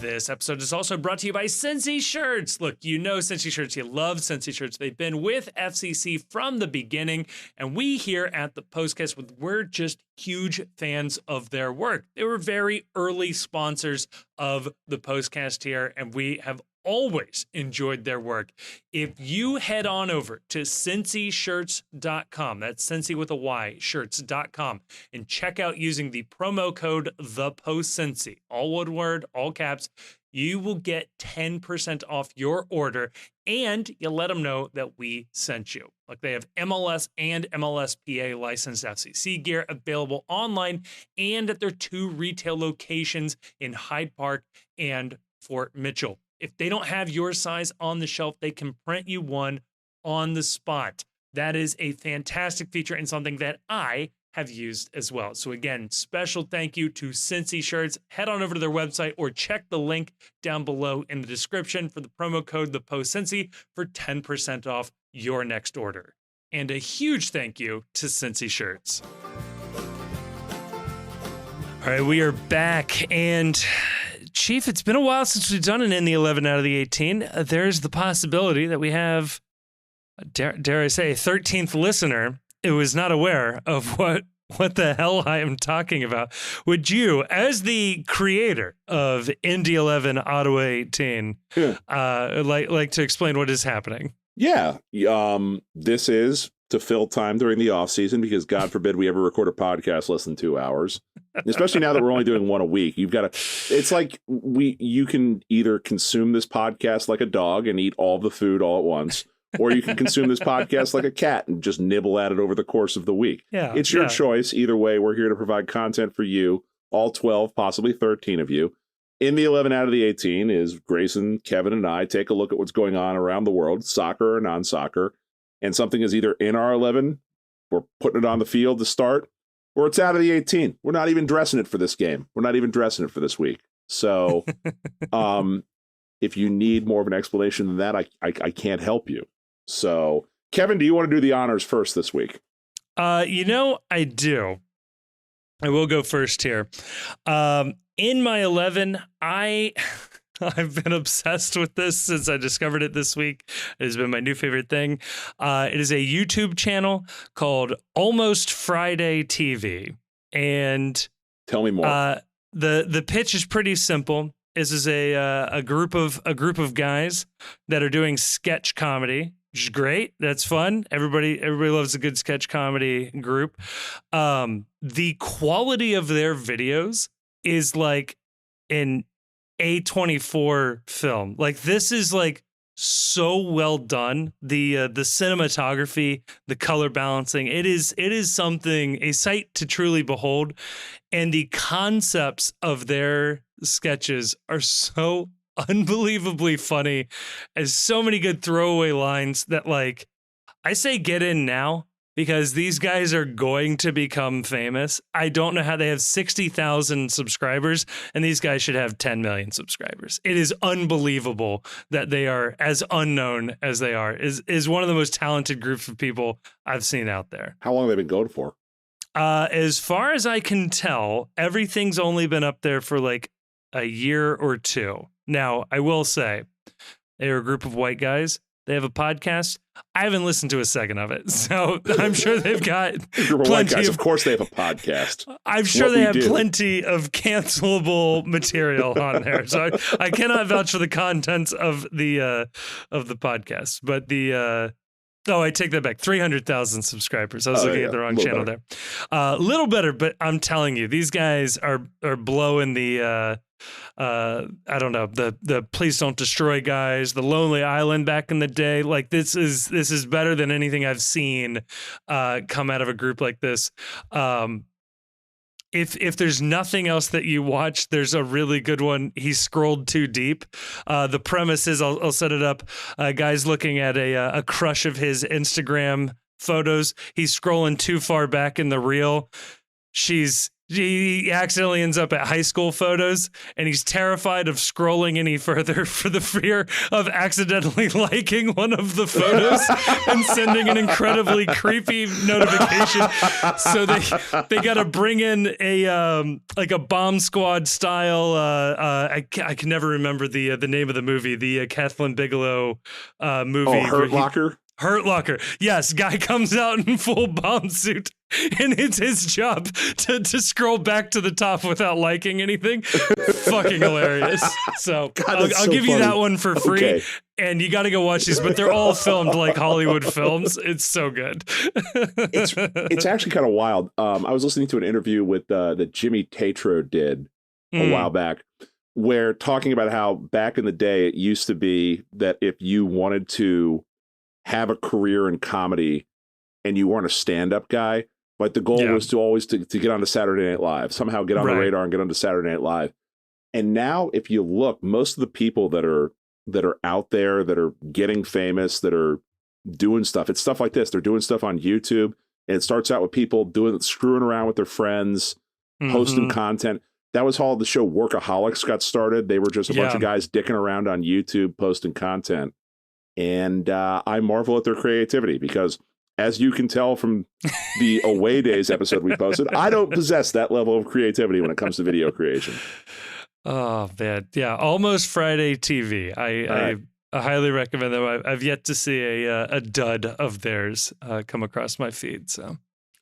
This episode is also brought to you by Cincy Shirts. Look, you know Cincy Shirts. You love Cincy Shirts. They've been with FCC from the beginning, and we here at the Postcast, we're just huge fans of their work. They were very early sponsors of the Postcast here, and we have always enjoyed their work. If you head on over to cincyshirts.com, that's Cincy with a Y, shirts.com, and check out using the promo code ThePostCincy, all one word, all caps, you will get 10% off your order, and you let them know that we sent you. Like, they have MLS and MLSPA licensed FCC gear available online and at their 2 retail locations in Hyde Park and Fort Mitchell. If they don't have your size on the shelf, they can print you one on the spot. That is a fantastic feature and something that I have used as well. So again, special thank you to Cincy Shirts. Head on over to their website or check the link down below in the description for the promo code ThePostCincy for 10% off your next order. And a huge thank you to Cincy Shirts. All right, we are back, and Chief, it's been a while since we've done an In the 11 out of the 18. There's the possibility that we have, dare I say, a 13th listener who is not aware of what the hell I am talking about. Would you, as the creator of Indy 11 Ottawa 18, like to explain what is happening? Yeah. This is to fill time during the off season because God forbid we ever record a podcast less than 2 hours. Especially now that we're only doing one a week. You've got to, it's like you can either consume this podcast like a dog and eat all the food all at once, or you can consume this podcast like a cat and just nibble at it over the course of the week. Yeah, it's your choice. Either way, we're here to provide content for you, all 12, possibly 13 of you. In the 11 out of the 18 is Grayson, Kevin, and I take a look at what's going on around the world, soccer or non-soccer, and something is either in our 11, we're putting it on the field to start, or it's out of the 18. We're not even dressing it for this game. We're not even dressing it for this week. So if you need more of an explanation than that, I can't help you. So, Kevin, do you want to do the honors first this week? I do. I will go first here. In my 11, I've been obsessed with this since I discovered it this week. It has been my new favorite thing. It is a YouTube channel called Almost Friday TV. And tell me more. The pitch is pretty simple. This is a group of guys that are doing sketch comedy, which is great. That's fun. Everybody loves a good sketch comedy group. The quality of their videos is like an A24 film. Like, this is like so well done. The cinematography, the color balancing, it is something, a sight to truly behold. And the concepts of their sketches are so unbelievably funny, as so many good throwaway lines that, like, I say get in now, because these guys are going to become famous. I don't know how they have 60,000 subscribers, and these guys should have 10 million subscribers. It is unbelievable that they are as unknown as they are. Is one of the most talented groups of people I've seen out there. How long have they been going for? As far as I can tell, everything's only been up there for like a year or two. Now, I will say, they're a group of white guys. They have a podcast. I haven't listened to a second of it, so I'm sure they've got plenty of course, they have a podcast. I'm sure they have plenty of cancelable material on there. So I cannot vouch for the contents of the podcast. But I take that back. 300,000 subscribers. I was looking at the wrong channel there. A little better, but I'm telling you, these guys are blowing the. I don't know, the Please Don't Destroy guys, the Lonely Island back in the day. Like, this is better than anything I've seen come out of a group like this. If there's nothing else that you watch, there's a really good one. He Scrolled Too Deep. The premise is, I'll set it up. Guy's looking at a crush of his Instagram photos. He's scrolling too far back in the reel. He accidentally ends up at high school photos, and he's terrified of scrolling any further for the fear of accidentally liking one of the photos and sending an incredibly creepy notification. So they got to bring in a like a Bomb Squad style. I can never remember the name of the movie. The Kathleen Bigelow movie. Oh, Hurt Locker. Hurt Locker. Yes, guy comes out in full bomb suit, and it's his job to scroll back to the top without liking anything. Fucking hilarious. So God, I'll give you that one for free. Okay. And you got to go watch these, but they're all filmed like Hollywood films. It's so good. It's actually kind of wild. I was listening to an interview with that Jimmy Tatro did a while back, where talking about how back in the day it used to be that if you wanted to have a career in comedy and you weren't a stand-up guy, like the goal was to always to get onto Saturday Night Live, somehow get on the radar and get onto Saturday Night Live. And now if you look, most of the people that are out there, that are getting famous, that are doing stuff, it's stuff like this. They're doing stuff on YouTube, and it starts out with people screwing around with their friends, posting content. That was how the show Workaholics got started. They were just a bunch of guys dicking around on YouTube, posting content. And I marvel at their creativity because, as you can tell from the Away Days episode we posted, I don't possess that level of creativity when it comes to video creation. Oh, man. Yeah. Almost Friday TV. I highly recommend them. I've yet to see a dud of theirs come across my feed. So,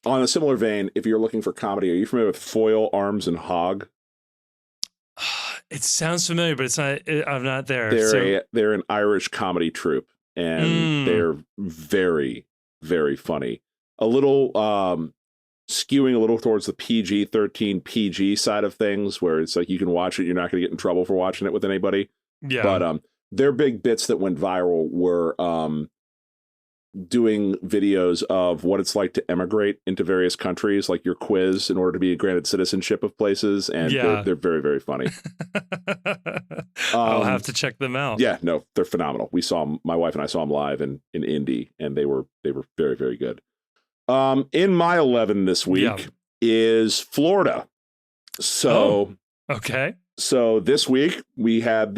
on a similar vein, if you're looking for comedy, are you familiar with Foil, Arms, and Hog? It sounds familiar, but it's not. I'm not there. They're an Irish comedy troupe, and they're very, very funny. A little skewing a little towards the PG-13 PG side of things, where it's like you can watch it, you're not going to get in trouble for watching it with anybody. Yeah. But their big bits that went viral were doing videos of what it's like to emigrate into various countries, like your quiz in order to be granted citizenship of places, and they're very, very funny. I'll have to check them out. Yeah, no, they're phenomenal. We saw them, my wife and I saw them live in Indy, and they were very, very good. In my 11 this week is Florida. So okay. So this week we had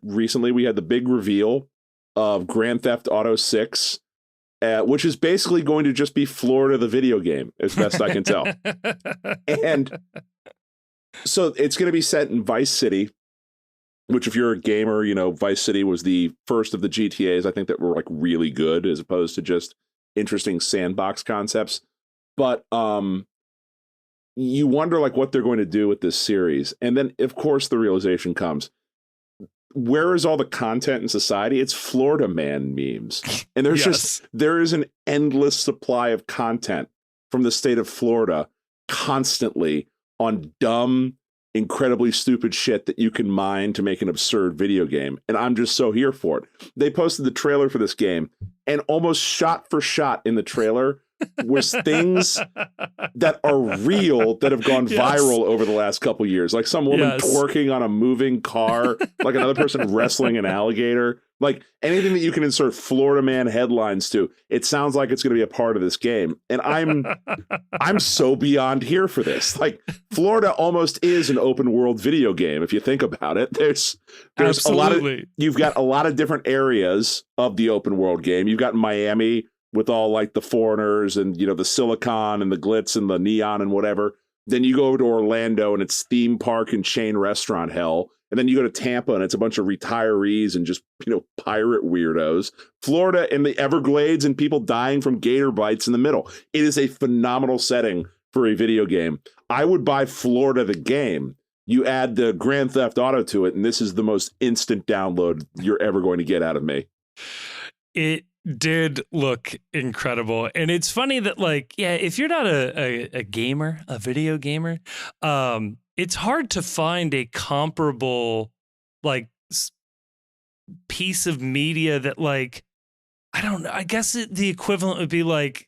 recently we had the big reveal of Grand Theft Auto 6 which is basically going to just be Florida the video game, as best I can tell. And so it's going to be set in Vice City, which if you're a gamer, you know, Vice City was the first of the GTAs, I think, that were like really good as opposed to just interesting sandbox concepts. But you wonder like what they're going to do with this series. And then, of course, the realization comes, where is all the content in society? It's Florida man memes. And there's there is an endless supply of content from the state of Florida constantly on dumb, incredibly stupid shit that you can mine to make an absurd video game. And I'm just so here for it. They posted the trailer for this game, and almost shot for shot in the trailer was things that are real that have gone viral over the last couple years. Like some woman twerking on a moving car, like another person wrestling an alligator. Like anything that you can insert Florida man headlines to, it sounds like it's going to be a part of this game. And I'm so beyond here for this. Like Florida almost is an open world video game if you think about it. There's a lot of, you've got a lot of different areas of the open world game. You've got Miami with all like the foreigners and, you know, the silicon and the glitz and the neon and whatever. Then you go over to Orlando and it's theme park and chain restaurant hell. And then you go to Tampa and it's a bunch of retirees and just, you know, pirate weirdos. Florida and the Everglades and people dying from gator bites in the middle. It is a phenomenal setting for a video game. I would buy Florida the game. You add the Grand Theft Auto to it, and this is the most instant download you're ever going to get out of me. It did look incredible. And it's funny that, like, yeah, if you're not a gamer, a video gamer, it's hard to find a comparable, like, piece of media that, like, I don't know, I guess the equivalent would be like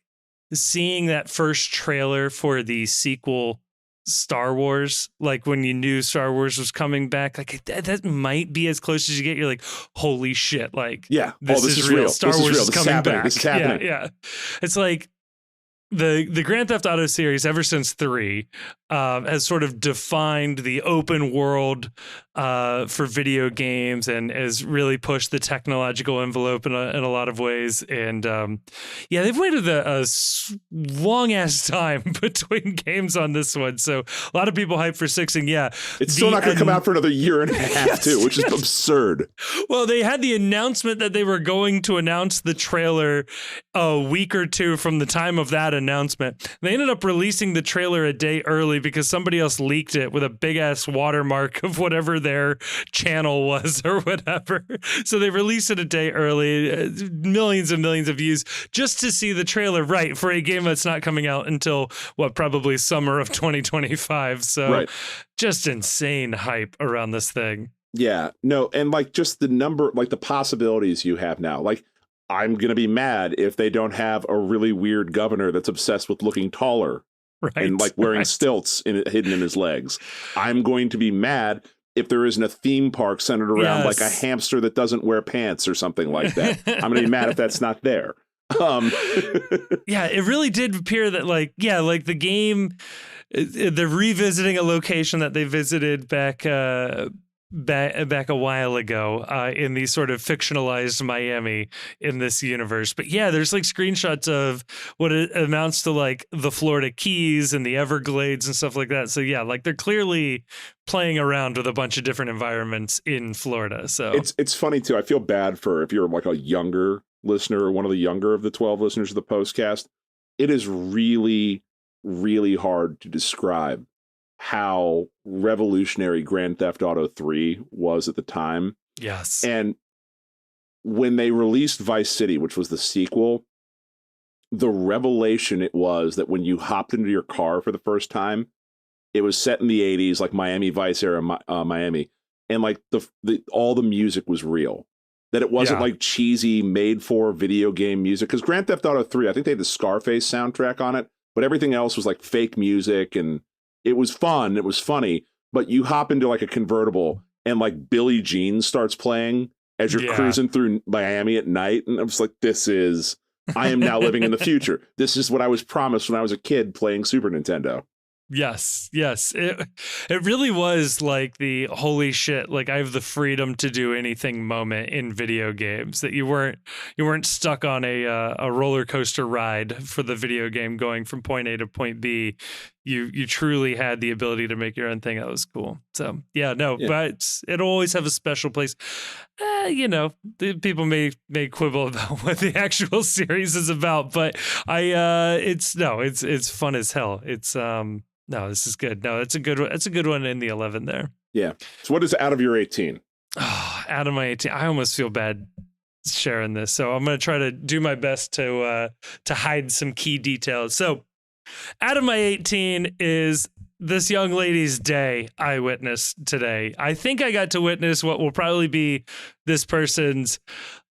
seeing that first trailer for the sequel Star Wars, like when you knew Star Wars was coming back, like that might be as close as you get. You're like, holy shit, like, yeah, this is real. Star Wars is coming back. This is happening. Yeah. It's like the Grand Theft Auto series ever since 3 has sort of defined the open world for video games and has really pushed the technological envelope in a lot of ways. And yeah, they've waited a long ass time between games on this one. So a lot of people hyped for 6, and yeah, it's still not going to come out for another year and a half too, which is absurd. Well, they had the announcement that they were going to announce the trailer a week or two from the time of that announcement. They ended up releasing the trailer a day early because somebody else leaked it with a big ass watermark of whatever their channel was or whatever. So they released it a day early, millions and millions of views just to see the trailer, right, for a game that's not coming out until probably summer of 2025. So just insane hype around this thing. Yeah, no, and like just the number, like the possibilities you have now, like I'm going to be mad if they don't have a really weird governor that's obsessed with looking taller and like wearing stilts hidden in his legs. I'm going to be mad if there isn't a theme park centered around like a hamster that doesn't wear pants or something like that. I'm going to be mad if that's not there. Yeah, it really did appear that like the game, they're revisiting a location that they visited back a while ago in the sort of fictionalized Miami in this universe. But yeah, there's like screenshots of what it amounts to, like the Florida Keys and the Everglades and stuff like that. So yeah, like they're clearly playing around with a bunch of different environments in Florida. So it's funny too. I feel bad for if you're like a younger listener or one of the younger of the 12 listeners of the postcast. It is really, really hard to describe how revolutionary Grand Theft Auto 3 was at the time. Yes. And when they released Vice City, which was the sequel, the revelation it was that when you hopped into your car for the first time, it was set in the 80s, like Miami Vice era Miami, and like all the music was real. That it wasn't like cheesy made for video game music. Because Grand Theft Auto 3, I think they had the Scarface soundtrack on it, but everything else was like fake music, and it was fun, it was funny, but you hop into like a convertible and like Billie Jean starts playing as you're cruising through Miami at night. And I'm just like, I am now living in the future. This is what I was promised when I was a kid playing Super Nintendo. Yes, yes. It really was like the holy shit, like I have the freedom to do anything moment in video games, that you weren't stuck on a roller coaster ride for the video game going from point A to point B. You truly had the ability to make your own thing. That was cool. So yeah, no, Yeah. but it'll always have a special place. The people may quibble about what the actual series is about, but it's fun as hell. It's No, this is good. No, it's a good one. It's a good one in the 11 there. Yeah. So what is out of your 18? Oh, out of my 18, I almost feel bad sharing this, so I'm going to try to do my best to hide some key details. So, out of my 18 is this young lady's day I witnessed today. I think I got to witness what will probably be this person's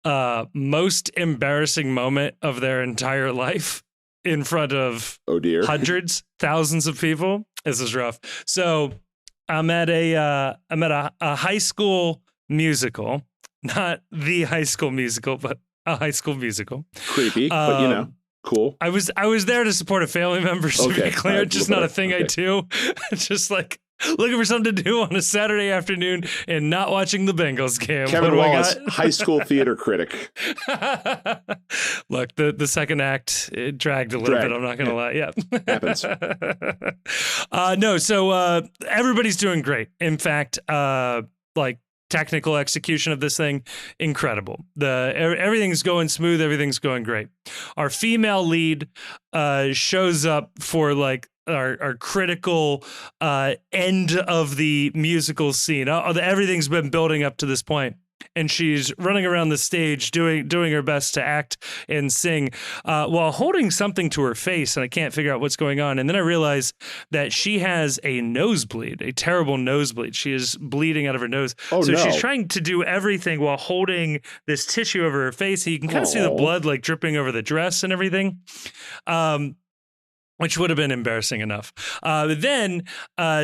most embarrassing moment of their entire life in front of hundreds, thousands of people. This is rough. So I'm at a high school musical, not the High School Musical, but a high school musical. Creepy, but cool. I was there to support a family member, to be clear. Just not a thing I do. Just like looking for something to do on a Saturday afternoon and not watching the Bengals game. Kevin Wallace, high school theater critic. Look, the second act, it dragged a little bit. I'm not going to lie. Yeah. Happens. No, so everybody's doing great. In fact, technical execution of this thing, incredible. Everything's going smooth. Everything's going great. Our female lead shows up for like our critical end of the musical scene. Everything's been building up to this point, and she's running around the stage doing her best to act and sing while holding something to her face, and I can't figure out what's going on. And then I realize that she has a nosebleed, a terrible nosebleed. She is bleeding out of her nose. She's trying to do everything while holding this tissue over her face. And you can kind of see the blood like dripping over the dress and everything. Which would have been embarrassing enough. But then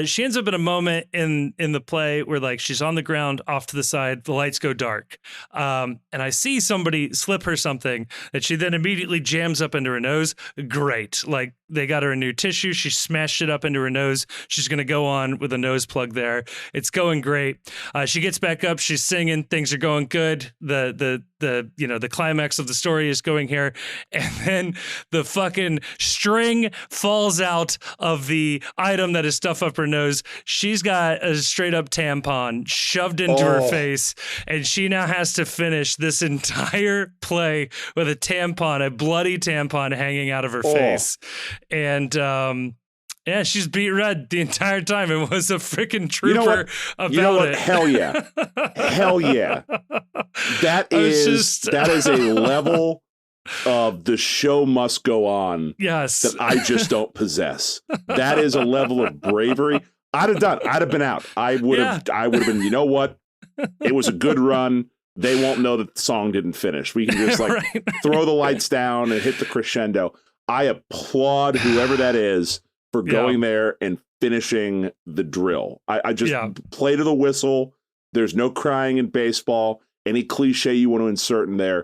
she ends up in a moment in the play where like she's on the ground off to the side, the lights go dark. And I see somebody slip her something that she then immediately jams up into her nose. Great. Like they got her a new tissue. She smashed it up into her nose. She's going to go on with a nose plug there. It's going great. She gets back up. She's singing. Things are going good. The climax of the story is going here. And then the fucking string falls out of the item that is stuffed up her nose. She's got a straight up tampon shoved into her face, and she now has to finish this entire play with a tampon, a bloody tampon hanging out of her face. And yeah, she's beat red the entire time. It was a freaking trooper about it. Hell yeah. Hell yeah. That is a level of the show must go on. Yes. That I just don't possess. That is a level of bravery. I'd have been out. I would have been, you know what? It was a good run. They won't know that the song didn't finish. We can just throw the lights down and hit the crescendo. I applaud whoever that is for going there and finishing the drill. I just play to the whistle. There's no crying in baseball. Any cliche you want to insert in there,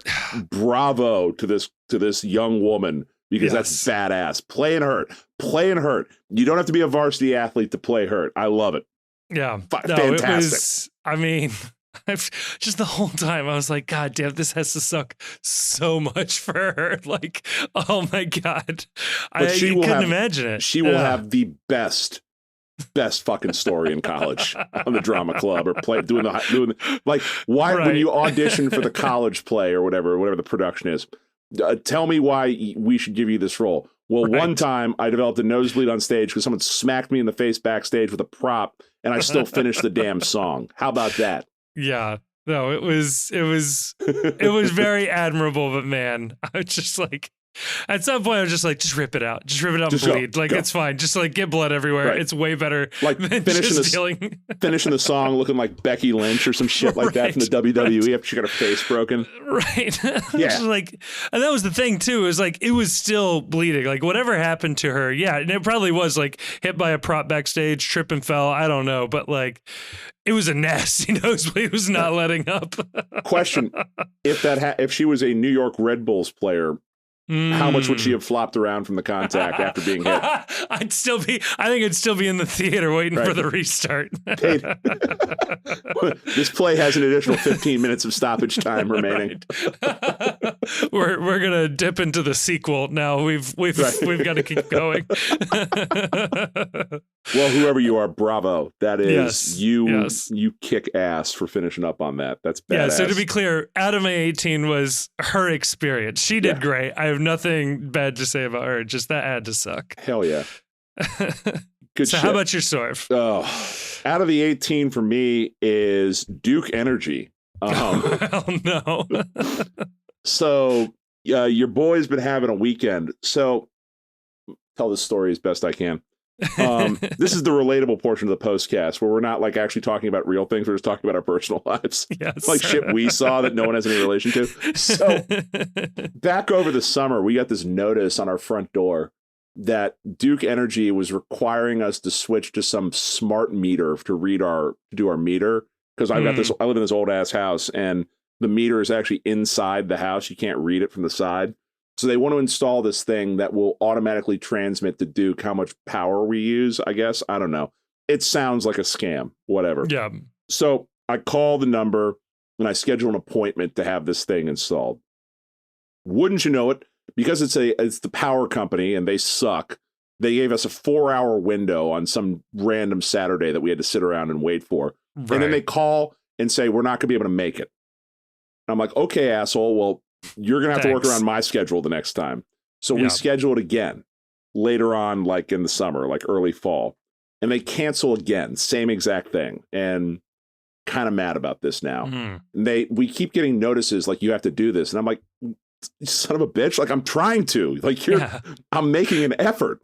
bravo to this young woman, because that's badass. Playing hurt. You don't have to be a varsity athlete to play hurt. I love it. Yeah, fantastic. Just the whole time I was like, God damn, this has to suck so much for her. Like, oh my God, I couldn't imagine it. She will have the best fucking story in college on the drama club or doing when you audition for the college play or whatever the production is. Tell me why we should give you this role. Well, one time I developed a nosebleed on stage because someone smacked me in the face backstage with a prop, and I still finished the damn song. How about that? Yeah. No, it was very admirable, but man, I was just like, at some point I was just like, just rip it out and bleed. Like, it's fine. Just like get blood everywhere. Right. It's way better like than finishing the song looking like Becky Lynch or some shit like that from the WWE after she got her face broken. Right. Yeah. And that was the thing too, is like, it was still bleeding. Like whatever happened to her. Yeah. And it probably was like hit by a prop backstage, trip and fell. I don't know. But like, it was a nasty nosebleed. It was not letting up. Question. If she was a New York Red Bulls player, how much would she have flopped around from the contact after being hit? I think I'd still be in the theater waiting for the restart. This play has an additional 15 minutes of stoppage time remaining. We're gonna dip into the sequel now. We've got to keep going. Well, whoever you are, bravo. That is you kick ass for finishing up on that. That's badass. Yeah, so to be clear, Adam A18 was her experience. She did great. I have nothing bad to say about her. Just that had to suck. Hell yeah. Good so shit. How about your Sorf? Oh, out of the 18 for me is Duke Energy. Hell no. So your boy's been having a weekend. So tell this story as best I can. This is the relatable portion of the postcast where we're not like actually talking about real things. We're just talking about our personal lives. Yes. Like shit we saw that no one has any relation to. So back over the summer, we got this notice on our front door that Duke Energy was requiring us to switch to some smart meter to do our meter. Because I live in this old ass house and the meter is actually inside the house. You can't read it from the side. So they want to install this thing that will automatically transmit to Duke how much power we use, I guess. I don't know. It sounds like a scam, whatever. Yeah. So I call the number and I schedule an appointment to have this thing installed. Wouldn't you know it? Because it's the power company and they suck. They gave us a 4-hour window on some random Saturday that we had to sit around and wait for. Right. And then they call and say, we're not going to be able to make it. And I'm like, okay, asshole. Well, you're going to have to work around my schedule the next time. So we schedule it again later on, like in the summer, like early fall. And they cancel again. Same exact thing. And kind of mad about this now. And we keep getting notices like, you have to do this. And I'm like, son of a bitch. Like, I'm trying to. Like, I'm making an effort.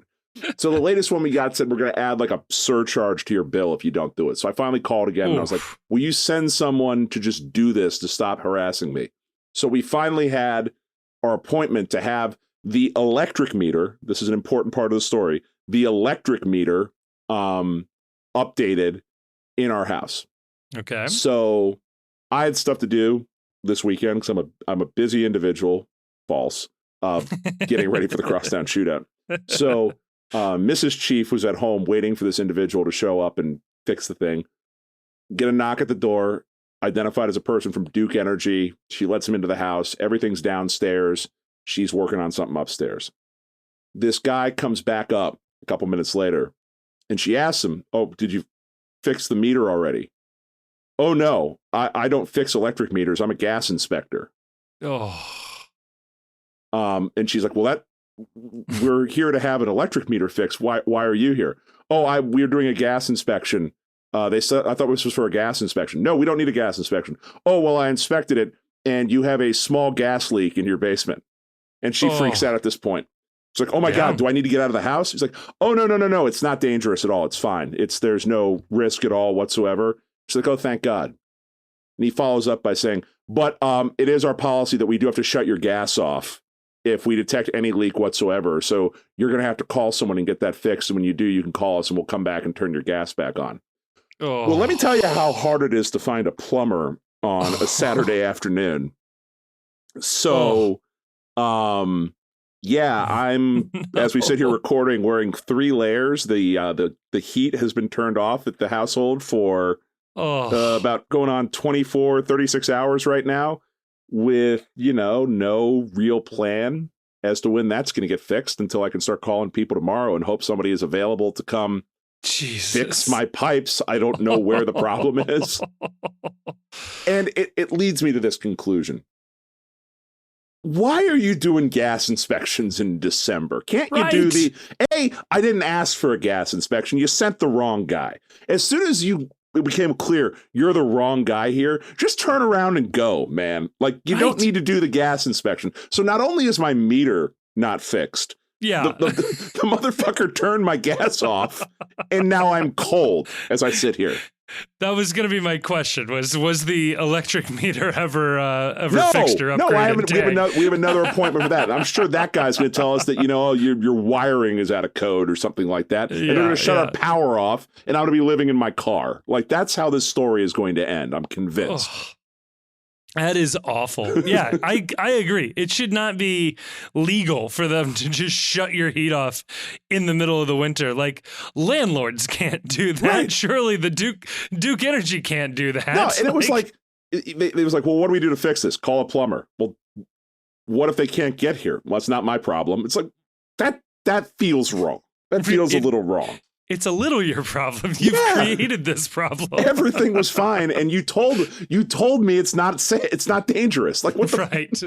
So the latest one we got said we're going to add like a surcharge to your bill if you don't do it. So I finally called again and I was like, will you send someone to just do this to stop harassing me? So we finally had our appointment to have the electric meter. This is an important part of the story. The electric meter updated in our house. Okay. So I had stuff to do this weekend because I'm a busy individual. False. Getting ready for the crosstown shootout. So Mrs. Chief was at home waiting for this individual to show up and fix the thing. Get a knock at the door. Identified as a person from Duke Energy. She lets him into the house. Everything's downstairs. She's working on something upstairs. This guy comes back up a couple minutes later, and she asks him, oh, did you fix the meter already? Oh, no, I don't fix electric meters. I'm a gas inspector. Oh. And she's like, well, we're here to have an electric meter fixed. Why are you here? Oh, we're doing a gas inspection. They said, I thought this was for a gas inspection. No, we don't need a gas inspection. Oh, well, I inspected it, and you have a small gas leak in your basement. And she freaks out at this point. It's like, oh my God, do I need to get out of the house? He's like, oh, no. It's not dangerous at all. It's fine. There's no risk at all whatsoever. She's like, oh, thank God. And he follows up by saying, but it is our policy that we do have to shut your gas off if we detect any leak whatsoever. So you're going to have to call someone and get that fixed. And when you do, you can call us and we'll come back and turn your gas back on. Oh. Well, let me tell you how hard it is to find a plumber on a Saturday afternoon. So, I'm, as we sit here recording, wearing 3 layers. The heat has been turned off at the household for about going on 36 hours right now with, no real plan as to when that's going to get fixed until I can start calling people tomorrow and hope somebody is available to come fix my pipes. I don't know where the problem is. And it leads me to this conclusion. Why are you doing gas inspections in December? Can't you do I didn't ask for a gas inspection. You sent the wrong guy. As soon as it became clear you're the wrong guy here, just turn around and go, man. Like, you don't need to do the gas inspection. So not only is my meter not fixed, the motherfucker turned my gas off, and now I'm cold as I sit here. That was going to be my question. Was the electric meter ever fixed or upgraded? No, we have another appointment for that. I'm sure that guy's going to tell us that your wiring is out of code or something like that, and they're going to shut our power off, and I'm going to be living in my car. Like, that's how this story is going to end. I'm convinced. That is awful. Yeah, I agree. It should not be legal for them to just shut your heat off in the middle of the winter. Like, landlords can't do that. Right. Surely the Duke Energy can't do that. No, and it was like, it was like, well, what do we do to fix this? Call a plumber. Well, what if they can't get here? Well, it's not my problem. It's like, that feels wrong. That feels a little wrong. It's a little your problem. You've created this problem. Everything was fine, and you told me it's not dangerous. Like, what the right?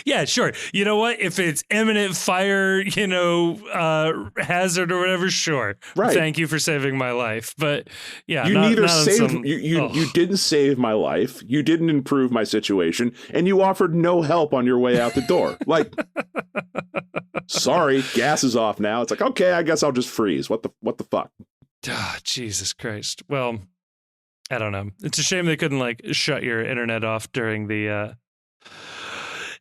Yeah, sure. You know what? If it's imminent fire, hazard or whatever, sure. Right. Thank you for saving my life. But yeah, you you didn't save my life. You didn't improve my situation, and you offered no help on your way out the door. Like, sorry, gas is off now. It's like, okay, I guess I'll just freeze. What the fuck? Oh, Jesus Christ. Well, I don't know. It's a shame they couldn't shut your internet off during the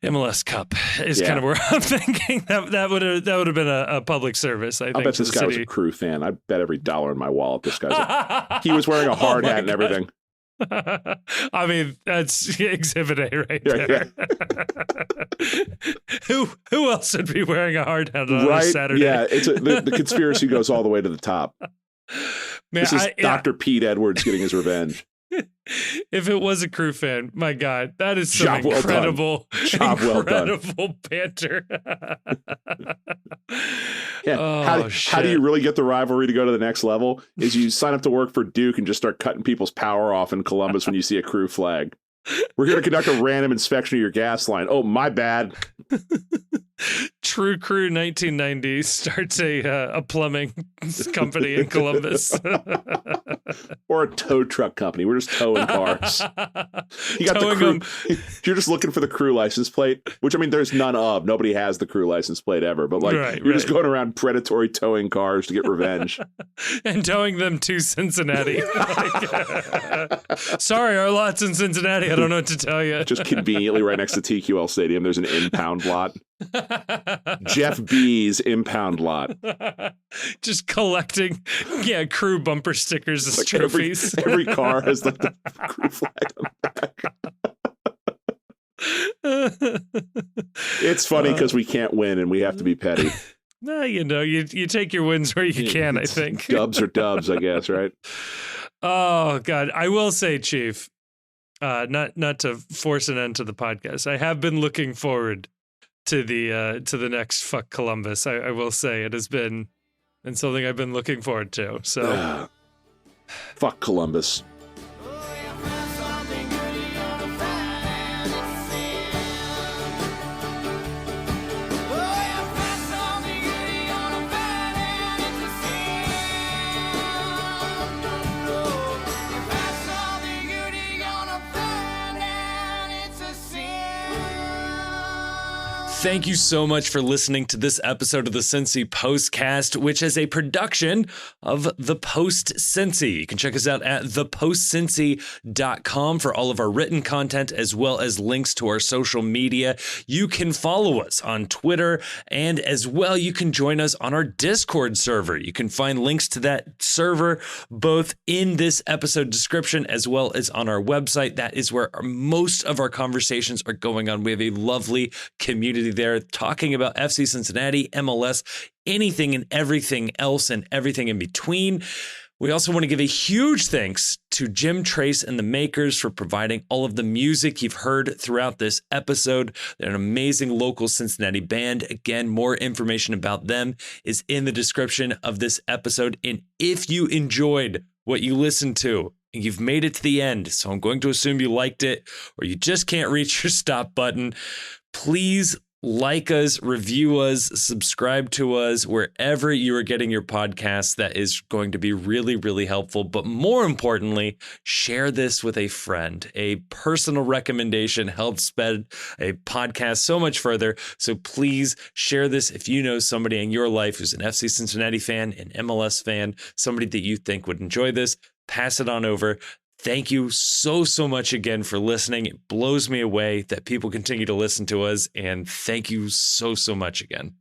MLS Cup. Is kind of where I'm thinking that would have been a public service. I bet this guy was a Crew fan. I bet every dollar in my wallet this guy's. He was wearing a hard hat and everything. I mean, that's Exhibit A right there. Yeah. Who else would be wearing a hard hat on a Saturday? Yeah, the conspiracy goes all the way to the top. Man, this is Dr. Pete Edwards getting his revenge. If it was a Crew fan, my God, that is some incredible banter. Yeah. How do you really get the rivalry to go to the next level? Is you sign up to work for Duke and just start cutting people's power off in Columbus when you see a Crew flag. We're here to conduct a random inspection of your gas line. Oh, my bad. True Crew 1990 starts a plumbing company in Columbus. Or a tow truck company. We're just towing cars. You got the Crew. You're just looking for the Crew license plate, which, I mean, there's none of. Nobody has the Crew license plate ever. But you're just going around predatory towing cars to get revenge. And towing them to Cincinnati. Sorry, our lot's in Cincinnati. I don't know what to tell you. Just conveniently right next to TQL Stadium, there's an impound lot. Jeff B's impound lot. Just collecting, Crew bumper stickers as trophies. Every car has the Crew flag on the back. It's funny because we can't win and we have to be petty. No, you take your wins where you can, I think. Dubs are dubs, I guess, right? Oh, God. I will say, Chief, not to force an end to the podcast, I have been looking forward to the next Fuck Columbus. I will say it has been something I've been looking forward to. So fuck Columbus. Thank you so much for listening to this episode of the Cincy Postcast, which is a production of The Post Cincy. You can check us out at thepostcincy.com for all of our written content, as well as links to our social media. You can follow us on Twitter, and as well, you can join us on our Discord server. You can find links to that server both in this episode description as well as on our website. That is where most of our conversations are going on. We have a lovely community there talking about FC Cincinnati, MLS, anything and everything else and everything in between. We also want to give a huge thanks to Jim Trace and the Makers for providing all of the music you've heard throughout this episode. They're an amazing local Cincinnati band. Again, more information about them is in the description of this episode. And if you enjoyed what you listened to, and you've made it to the end, so I'm going to assume you liked it, or you just can't reach your stop button, please like us, review us, subscribe to us wherever you are getting your podcasts. That is going to be really, really helpful. But more importantly, share this with a friend. A personal recommendation helps spread a podcast so much further. So please share this if you know somebody in your life who's an FC Cincinnati fan, an MLS fan, somebody that you think would enjoy this. Pass it on over. Thank you so much again for listening. It blows me away that people continue to listen to us. And thank you so much again.